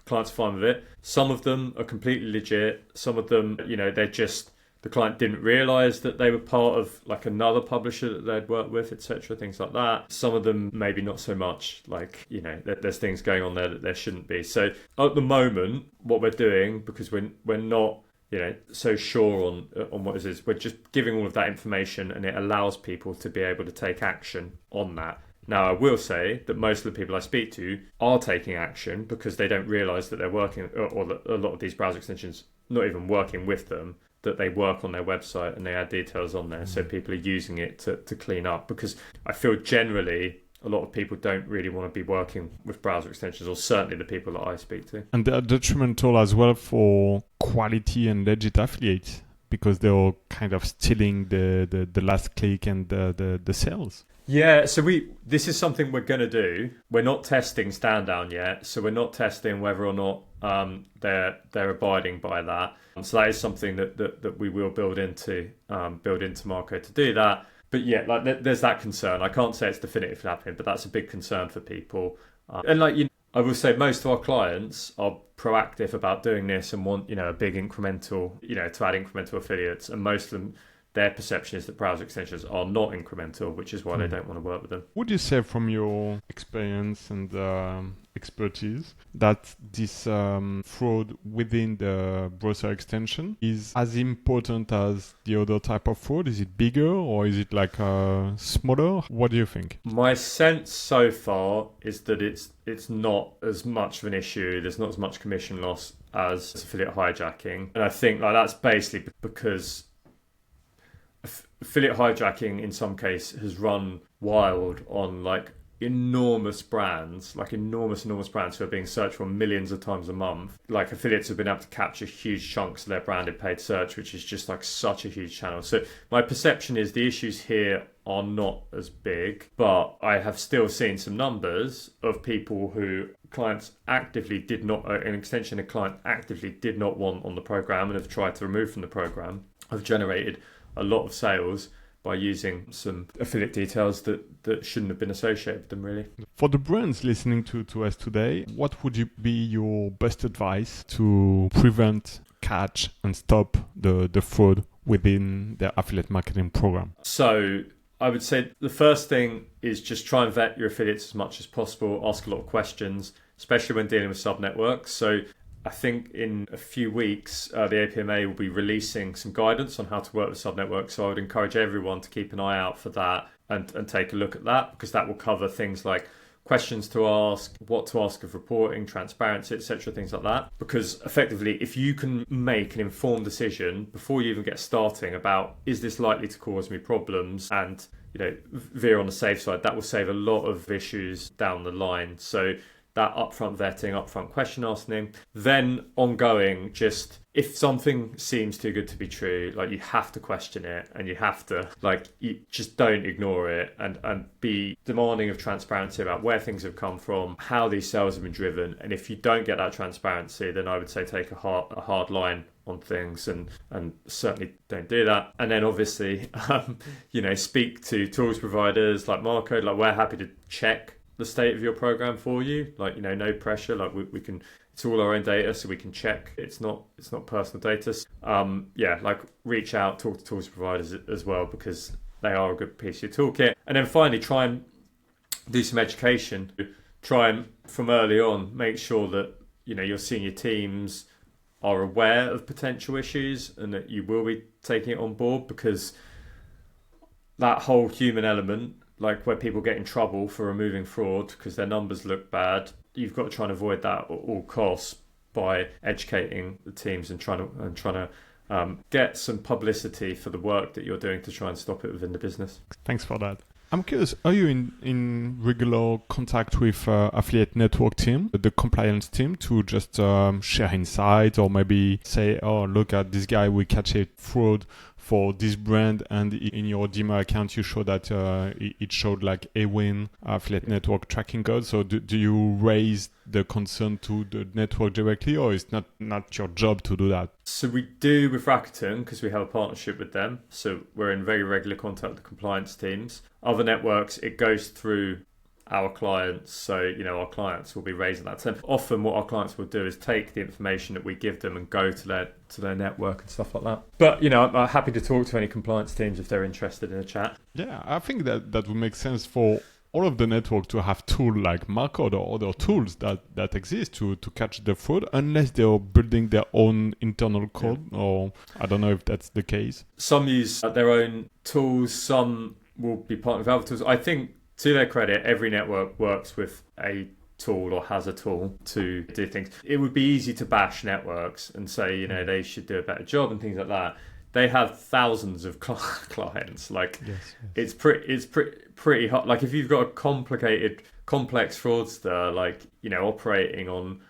Speaker 2: clients are fine with it. Some of them are completely legit. Some of them, you know, they're just, the client didn't realize that they were part of like another publisher that they'd worked with, etc., things like that. Some of them maybe not so much, like, you know, there's things going on there that there shouldn't be. So at the moment, what we're doing, because we're not, you know, so sure on what it is, we're just giving all of that information, and it allows people to be able to take action on that. Now, I will say that most of the people I speak to are taking action because they don't realise that they're working, or that a lot of these browser extensions, not even working with them, that they work on their website and they add details on there. So people are using it to clean up, because I feel generally a lot of people don't really want to be working with browser extensions, or certainly the people that I speak to.
Speaker 1: And they are detrimental as well for quality and legit affiliates, because they're kind of stealing the last click and the sales.
Speaker 2: Yeah, so this is something we're going to do. We're not testing stand down yet, so we're not testing whether or not they're abiding by that. So that is something that we will build into Marcode to do that. But yeah, like, there's that concern. I can't say it's definitively happening, but that's a big concern for people. And like, you know, I will say most of our clients are proactive about doing this and want, you know, a big incremental, you know, to add incremental affiliates, and most of them, their perception is that browser extensions are not incremental, which is why they don't want to work with them.
Speaker 1: Would you say, from your experience and expertise, that this fraud within the browser extension is as important as the other type of fraud? Is it bigger, or is it like smaller? What do you think?
Speaker 2: My sense so far is that it's not as much of an issue. There's not as much commission loss as affiliate hijacking. And I think like that's basically because affiliate hijacking in some case has run wild on like enormous brands who are being searched for millions of times a month. Like, affiliates have been able to capture huge chunks of their branded paid search, which is just like such a huge channel. So my perception is the issues here are not as big, but I have still seen some numbers of people who clients actively did not, an extension a client actively did not want on the program and have tried to remove from the program, have generated a lot of sales by using some affiliate details that shouldn't have been associated with them, really.
Speaker 1: For the brands listening to us today, what would be your best advice to prevent, catch, and stop the fraud within their affiliate marketing program?
Speaker 2: So I would say the first thing is just try and vet your affiliates as much as possible, ask a lot of questions, especially when dealing with sub-networks. So I think in a few weeks, the APMA will be releasing some guidance on how to work with sub-networks. So I would encourage everyone to keep an eye out for that and take a look at that, because that will cover things like questions to ask, what to ask of reporting, transparency, etc., things like that. Because effectively, if you can make an informed decision before you even get starting about, is this likely to cause me problems, and veer on the safe side, that will save a lot of issues down the line. So that upfront vetting, upfront question asking, then ongoing, just if something seems too good to be true, like you have to question it, and you have to, you just don't ignore it, and be demanding of transparency about where things have come from, how these sales have been driven. And if you don't get that transparency, then I would say take a hard line on things, and certainly don't do that. And then obviously, speak to tools providers like Marcode. Like, we're happy to check the state of your program for you. No pressure. Like we can, it's all our own data, so we can check. It's not personal data. Reach out, talk to tools providers as well, because they are a good piece of your toolkit. And then finally, try and do some education. Try and from early on make sure that your senior teams are aware of potential issues, and that you will be taking it on board, because that whole human element, like where people get in trouble for removing fraud because their numbers look bad, you've got to try and avoid that at all costs by educating the teams and trying to get some publicity for the work that you're doing to try and stop it within the business.
Speaker 1: Thanks for that. I'm curious, are you in regular contact with affiliate network team, the compliance team, to just share insights, or maybe say, oh, look at this guy, we catch a fraud for this brand, and in your DMA account you show that it showed like a win affiliate network tracking code. So do you raise the concern to the network directly, or is not your job to do that?
Speaker 2: So we do with Rakuten, because we have a partnership with them. So we're in very regular contact with the compliance teams. Other networks, it goes through our clients. So, our clients will be raising that. So often what our clients will do is take the information that we give them and go to their network and stuff like that. But, I'm happy to talk to any compliance teams if they're interested in a chat.
Speaker 1: Yeah, I think that would make sense for all of the network to have tools like Marcode or other tools that exist to catch the fraud, unless they're building their own internal code, or I don't know if that's the case.
Speaker 2: Some use their own tools, some will be partnered with other tools. I think, to their credit, every network works with a tool or has a tool to do things. It would be easy to bash networks and say, they should do a better job and things like that. They have thousands of clients. It's pretty hot. Like, if you've got a complex fraudster, operating on,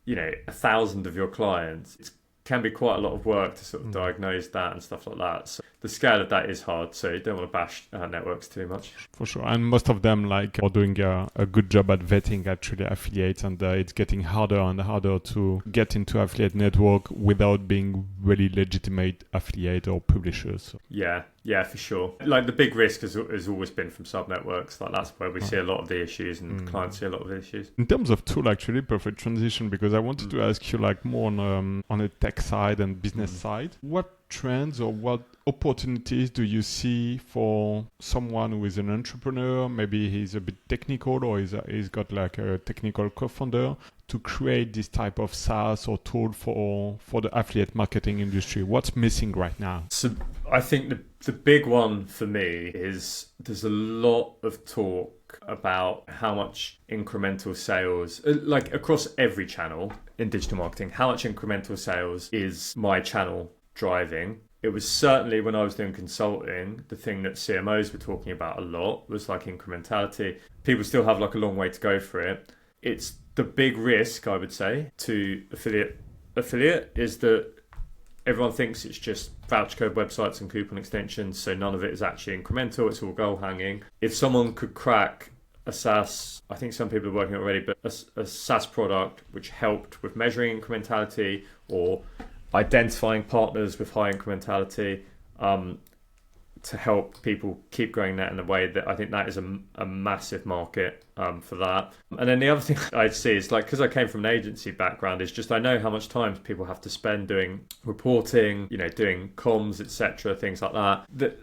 Speaker 2: 1,000 of your clients, it can be quite a lot of work to sort of diagnose that and stuff like that. So the scale of that is hard, so you don't want to bash networks too much.
Speaker 1: For sure. And most of them are doing a good job at vetting actually affiliates, and it's getting harder and harder to get into affiliate network without being really legitimate affiliate or publishers. So.
Speaker 2: Yeah, for sure. Like, the big risk has always been from sub-networks. Like, that's where we see a lot of the issues, and clients see a lot of the issues.
Speaker 1: In terms of tool, actually, perfect transition, because I wanted to ask you more on a tech side and business side. What trends or what opportunities do you see for someone who is an entrepreneur? Maybe he's a bit technical, or he's got a technical co-founder, to create this type of SaaS or tool for the affiliate marketing industry. What's missing right now?
Speaker 2: So I think the big one for me is there's a lot of talk about how much incremental sales, like across every channel in digital marketing, how much incremental sales is my channel driving. It was certainly, when I was doing consulting, the thing that CMOs were talking about a lot was incrementality. People still have a long way to go for it. It's the big risk, I would say, to affiliate is that everyone thinks it's just voucher code websites and coupon extensions, so none of it is actually incremental. It's all goal hanging. If someone could crack a SaaS, I think some people are working already, but a SaaS product which helped with measuring incrementality or identifying partners with high incrementality, to help people keep growing that in a way that I think that is a massive market for that. And then the other thing I'd see is like, because I came from an agency background, is just I know how much time people have to spend doing reporting, doing comms, etc., things like that.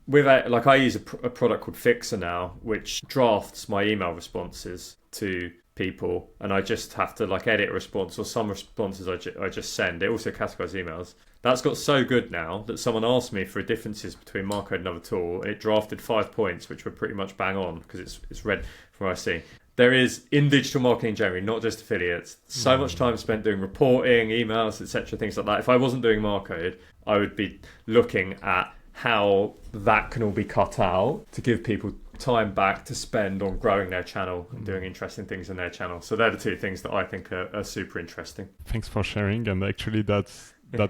Speaker 2: With like I use a product called Fixer now, which drafts my email responses to people, and I just have to like edit a response, or some responses I just send. It also categorizes emails. That's got so good now that someone asked me for differences between Marcode and another tool, and it drafted 5 points, which were pretty much bang on because it's read from what I see. There is, in digital marketing generally, not just affiliates, so much time spent doing reporting, emails, etc., things like that. If I wasn't doing Marcode, I would be looking at how that can all be cut out to give people time back to spend on growing their channel and doing interesting things in their channel. So they're the 2 things that I think are super interesting.
Speaker 1: Thanks for sharing. And actually that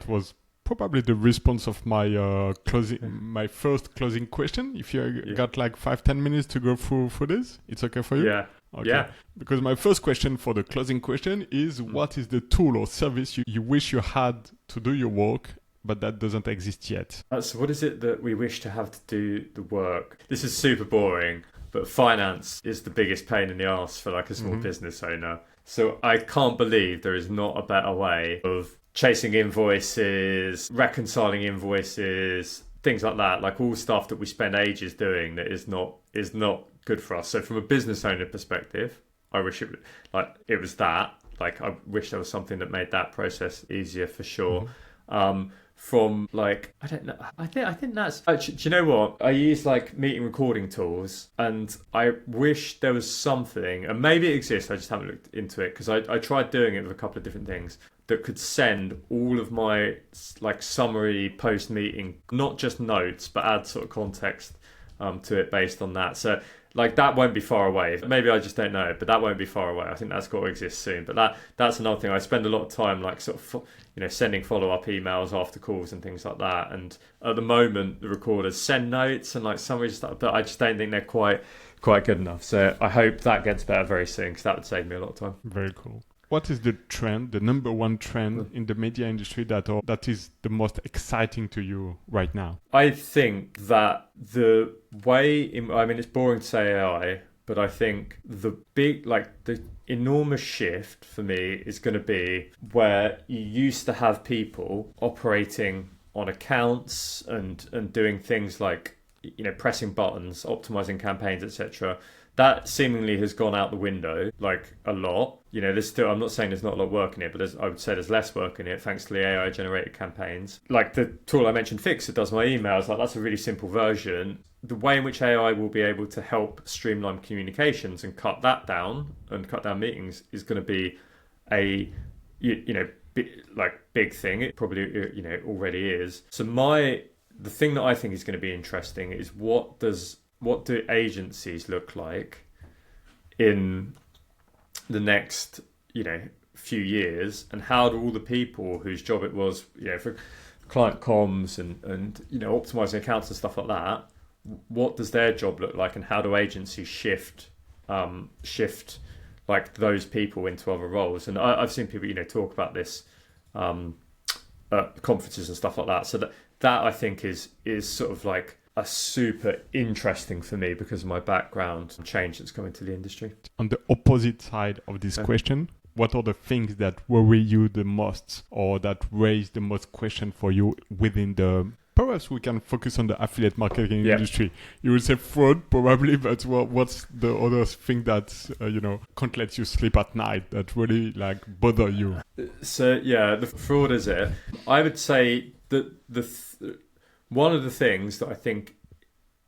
Speaker 1: was probably the response of my my first closing question. If you got like 5-10 minutes to go through this, it's okay for you?
Speaker 2: Yeah.
Speaker 1: Okay.
Speaker 2: Yeah.
Speaker 1: Because my first question for the closing question is, what is the tool or service you wish you had to do your work, but that doesn't exist yet?
Speaker 2: So what is it that we wish to have to do the work? This is super boring, but finance is the biggest pain in the arse for like a small business owner. So I can't believe there is not a better way of chasing invoices, reconciling invoices, things like that, like all stuff that we spend ages doing that is not good for us. So from a business owner perspective, I wish it was that. Like I wish there was something that made that process easier for sure. From like, I don't know, I think that's actually, do you know what, I use like meeting recording tools, and I wish there was something, and maybe it exists, I just haven't looked into it, because I tried doing it with a couple of different things that could send all of my like summary post meeting, not just notes, but add sort of context to it based on that. So like that won't be far away. Maybe I just don't know, but that won't be far away. I think that's got to exist soon. But that's another thing. I spend a lot of time like sort of sending follow-up emails after calls and things like that. And at the moment, the recorders send notes and like summaries stuff, but I just don't think they're quite good enough. So I hope that gets better very soon, because that would save me a lot of time.
Speaker 1: Very cool. What is the trend, the number one trend in the media industry that is the most exciting to you right now?
Speaker 2: I think that the way, it's boring to say AI, but I think the enormous shift for me is going to be where you used to have people operating on accounts and doing things like, pressing buttons, optimizing campaigns, etc. That seemingly has gone out the window, like a lot. There's still, I'm not saying there's not a lot of work in it, but I would say there's less work in it thanks to the AI generated campaigns. Like the tool I mentioned, Fixer, does my emails. Like that's a really simple version. The way in which AI will be able to help streamline communications and cut that down and cut down meetings is going to be a, big thing. It probably, already is. So the thing that I think is going to be interesting is what do agencies look like in the next, few years, and how do all the people whose job it was, for client comms and optimizing accounts and stuff like that, what does their job look like, and how do agencies shift like those people into other roles? And I've seen people, talk about this at conferences and stuff like that. So that I think is sort of like a super interesting for me because of my background and change that's coming to the industry.
Speaker 1: On the opposite side of this question, what are the things that worry you the most, or that raise the most question for you within the... Perhaps we can focus on the affiliate marketing industry. You will say fraud probably, but what's the other thing that, can't let you sleep at night, that really bother you?
Speaker 2: So the fraud is it. I would say that one of the things that I think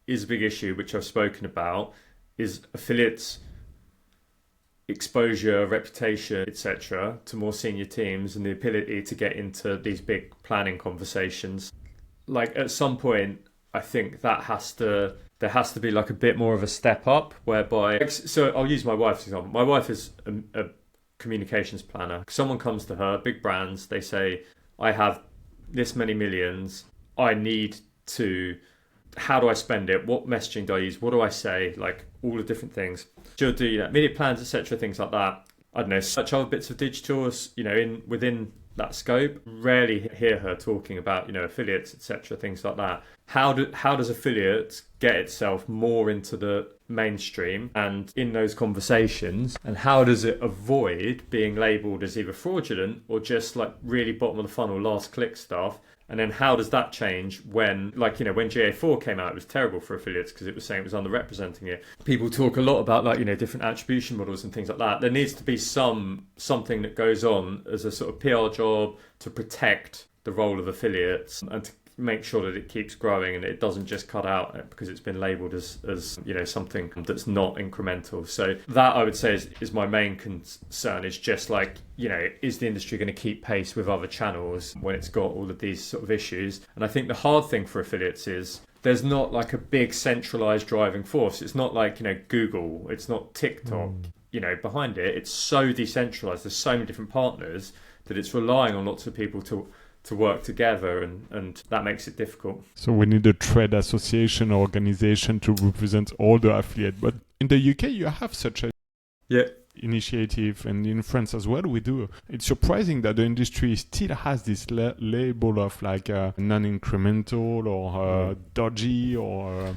Speaker 2: is a big issue, which I've spoken about, is affiliates' exposure, reputation, etc., to more senior teams, and the ability to get into these big planning conversations. Like at some point, I think there has to be like a bit more of a step up, whereby, so I'll use my wife as an example. My wife is a communications planner. Someone comes to her, big brands, they say, I have this many millions, I need to, how do I spend it? What messaging do I use? What do I say? Like all the different things. She'll do media plans, etc., things like that. I don't know, such other bits of digital, within that scope. Rarely hear her talking about, affiliates, etc., things like that. How does affiliates get itself more into the mainstream and in those conversations, and how does it avoid being labelled as either fraudulent or just like really bottom of the funnel last click stuff? And then how does that change when, when GA4 came out, it was terrible for affiliates because it was saying it was underrepresenting it. People talk a lot about different attribution models and things like that. There needs to be something that goes on as a sort of PR job to protect the role of affiliates and to make sure that it keeps growing and it doesn't just cut out because it's been labelled as something that's not incremental. So that, I would say, is my main concern, is just is the industry going to keep pace with other channels when it's got all of these sort of issues? And I think the hard thing for affiliates is there's not like a big centralized driving force. It's not like, Google, it's not TikTok, behind it. It's so decentralized. There's so many different partners that it's relying on lots of people to work together, and that makes it difficult.
Speaker 1: So we need a trade association or organization to represent all the affiliates. But in the UK, you have such a initiative, and in France as well we do. It's surprising that the industry still has this label of non-incremental or dodgy or...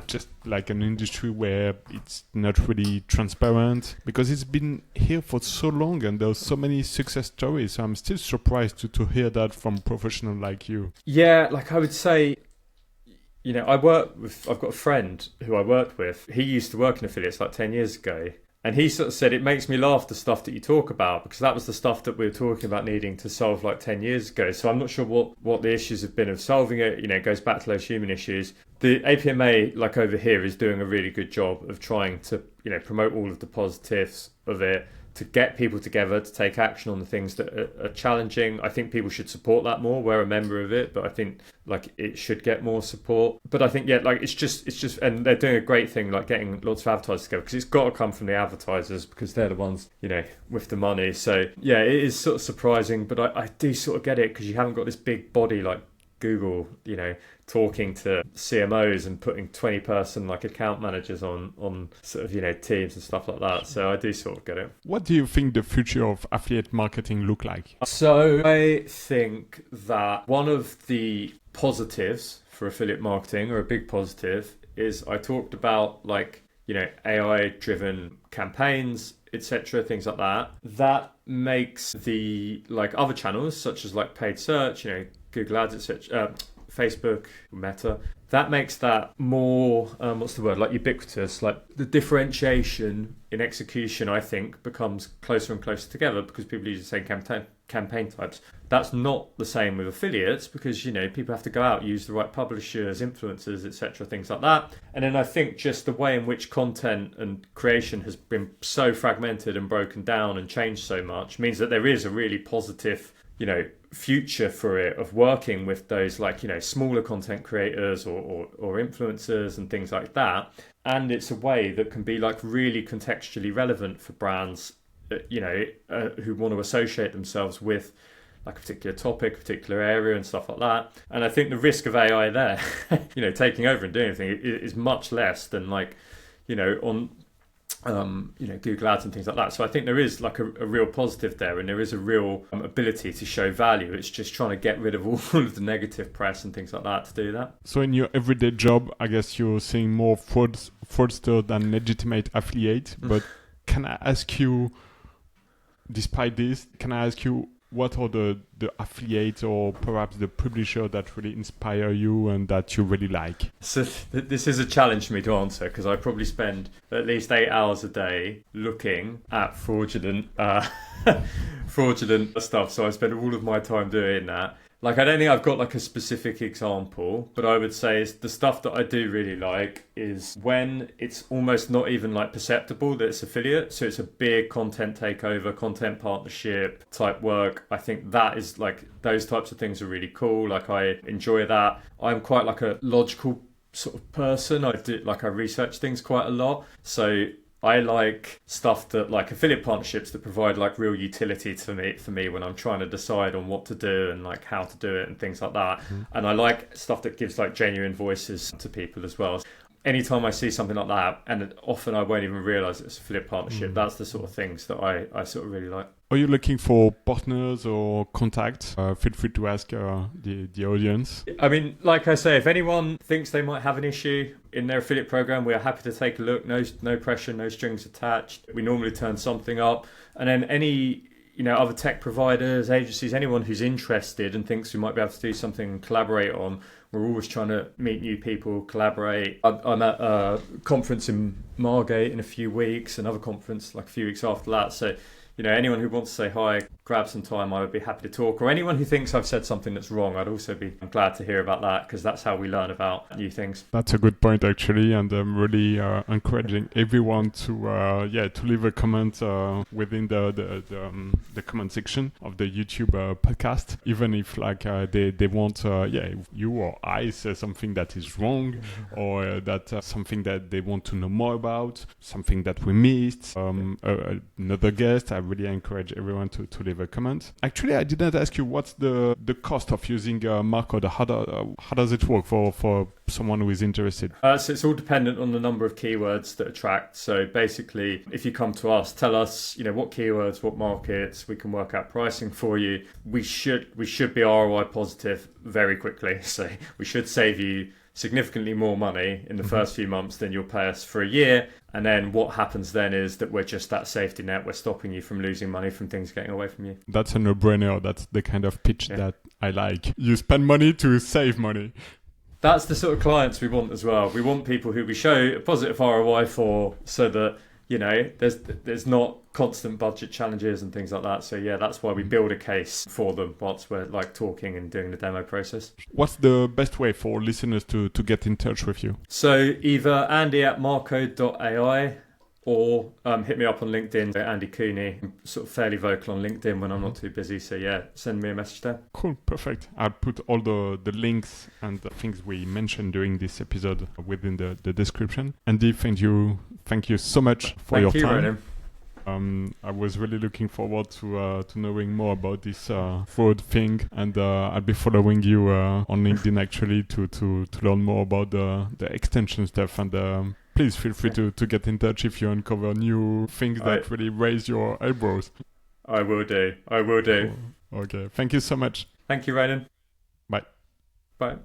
Speaker 1: just like an industry where it's not really transparent, because it's been here for so long and there's so many success stories. So I'm still surprised to hear that from professionals like you.
Speaker 2: Yeah, I would say, I've got a friend who I worked with. He used to work in affiliates 10 years ago. And he sort of said, it makes me laugh, the stuff that you talk about, because that was the stuff that we were talking about needing to solve 10 years ago. So I'm not sure what the issues have been of solving it. It goes back to those human issues. The APMA, over here, is doing a really good job of trying to, promote all of the positives of it, to get people together, to take action on the things that are challenging. I think people should support that more. We're a member of it, but I think it should get more support. But I think it's just, and they're doing a great thing, getting lots of advertisers together, because it's got to come from the advertisers, because they're the ones, with the money. So yeah, it is sort of surprising, but I do sort of get it, because you haven't got this big body like Google, talking to CMOs and putting 20-person account managers on sort of, teams and stuff like that. So I do sort of get it.
Speaker 1: What do you think the future of affiliate marketing look like?
Speaker 2: So I think that one of the positives for affiliate marketing, or a big positive, is I talked about AI-driven campaigns, etc., things like that. That makes the other channels, such as paid search, Google Ads, etc., Facebook, Meta, that makes that more, ubiquitous. The differentiation in execution, I think, becomes closer and closer together, because people use the same campaign types. That's not the same with affiliates, because, people have to go out, use the right publishers, influencers, etc., things like that. And then I think just the way in which content and creation has been so fragmented and broken down and changed so much means that there is a really positive, future for it, of working with those smaller content creators or influencers and things like that. And it's a way that can be really contextually relevant for brands who want to associate themselves with a particular topic, particular area and stuff like that. And I think the risk of AI there taking over and doing anything is much less than on Google Ads and things like that. So I think there is a real positive there, and there is a real ability to show value. It's just trying to get rid of all of the negative press and things like that to do that.
Speaker 1: So in your everyday job, I guess you're seeing more fraudster than legitimate affiliate. But can I ask you, despite this, what are the affiliates or perhaps the publisher that really inspire you and that you really like?
Speaker 2: So this is a challenge for me to answer, because I probably spend at least 8 hours a day looking at fraudulent stuff. So I spend all of my time doing that. I don't think I've got a specific example, but I would say the stuff that I do really like is when it's almost not even perceptible that it's affiliate. So it's a big content takeover, content partnership type work. I think that is those types of things are really cool. I enjoy that. I'm quite a logical sort of person. I do I research things quite a lot. So I like stuff that affiliate partnerships that provide real utility for me when I'm trying to decide on what to do and how to do it and things like that. And I like stuff that gives genuine voices to people as well. anytime I see something like that, and often I won't even realise it's a affiliate partnership, that's the sort of things that I sort of really like.
Speaker 1: Are you looking for partners or contacts? Feel free to ask the audience.
Speaker 2: I mean, like I say, if anyone thinks they might have an issue in their affiliate program, we are happy to take a look. No pressure, no strings attached. We normally turn something up. And then any other tech providers, agencies, anyone who's interested and thinks we might be able to do something and collaborate on, we're always trying to meet new people, collaborate. I'm at a conference in Margate in a few weeks, another conference like a few weeks after that. So, anyone who wants to say hi, grab some time, I would be happy to talk. Or anyone who thinks I've said something that's wrong, I'd also be glad to hear about that, because that's how we learn about new things.
Speaker 1: That's a good point, actually, and I'm really encouraging everyone to leave a comment within the comment section of the YouTube podcast, even if they want you or I say something that is wrong, or that something that they want to know more about, something that we missed, another guest. I really encourage everyone to leave a comment. Actually, I didn't ask you what's the cost of using Marcode. How does it work for someone who is interested?
Speaker 2: So it's all dependent on the number of keywords that attract. So basically, if you come to us, tell us what keywords, what markets, we can work out pricing for you. We should be ROI positive very quickly. So we should save you significantly more money in the first few months than you'll pay us for a year. And then what happens then is that we're just that safety net. We're stopping you from losing money, from things getting away from you.
Speaker 1: That's a no-brainer. That's the kind of pitch that I like. You spend money to save money.
Speaker 2: That's the sort of clients we want as well. We want people who we show a positive ROI for, so that there's not constant budget challenges and things like that. So that's why we build a case for them whilst we're talking and doing the demo process.
Speaker 1: What's the best way for listeners to get in touch with you?
Speaker 2: So either Andy@marcode.ai or hit me up on LinkedIn, Andy Cooney. I'm sort of fairly vocal on LinkedIn when I'm not too busy. So send me a message there.
Speaker 1: Cool, perfect. I'll put all the links and the things we mentioned during this episode within the description. Andy, thank you so much for your time.
Speaker 2: Ronan.
Speaker 1: I was really looking forward to knowing more about this fraud thing, and I'll be following you on LinkedIn actually to learn more about the extension stuff. And please feel free to get in touch if you uncover new things that really raise your eyebrows.
Speaker 2: I will do.
Speaker 1: Okay, thank you so much.
Speaker 2: Thank you, Ronan.
Speaker 1: Bye.
Speaker 2: Bye.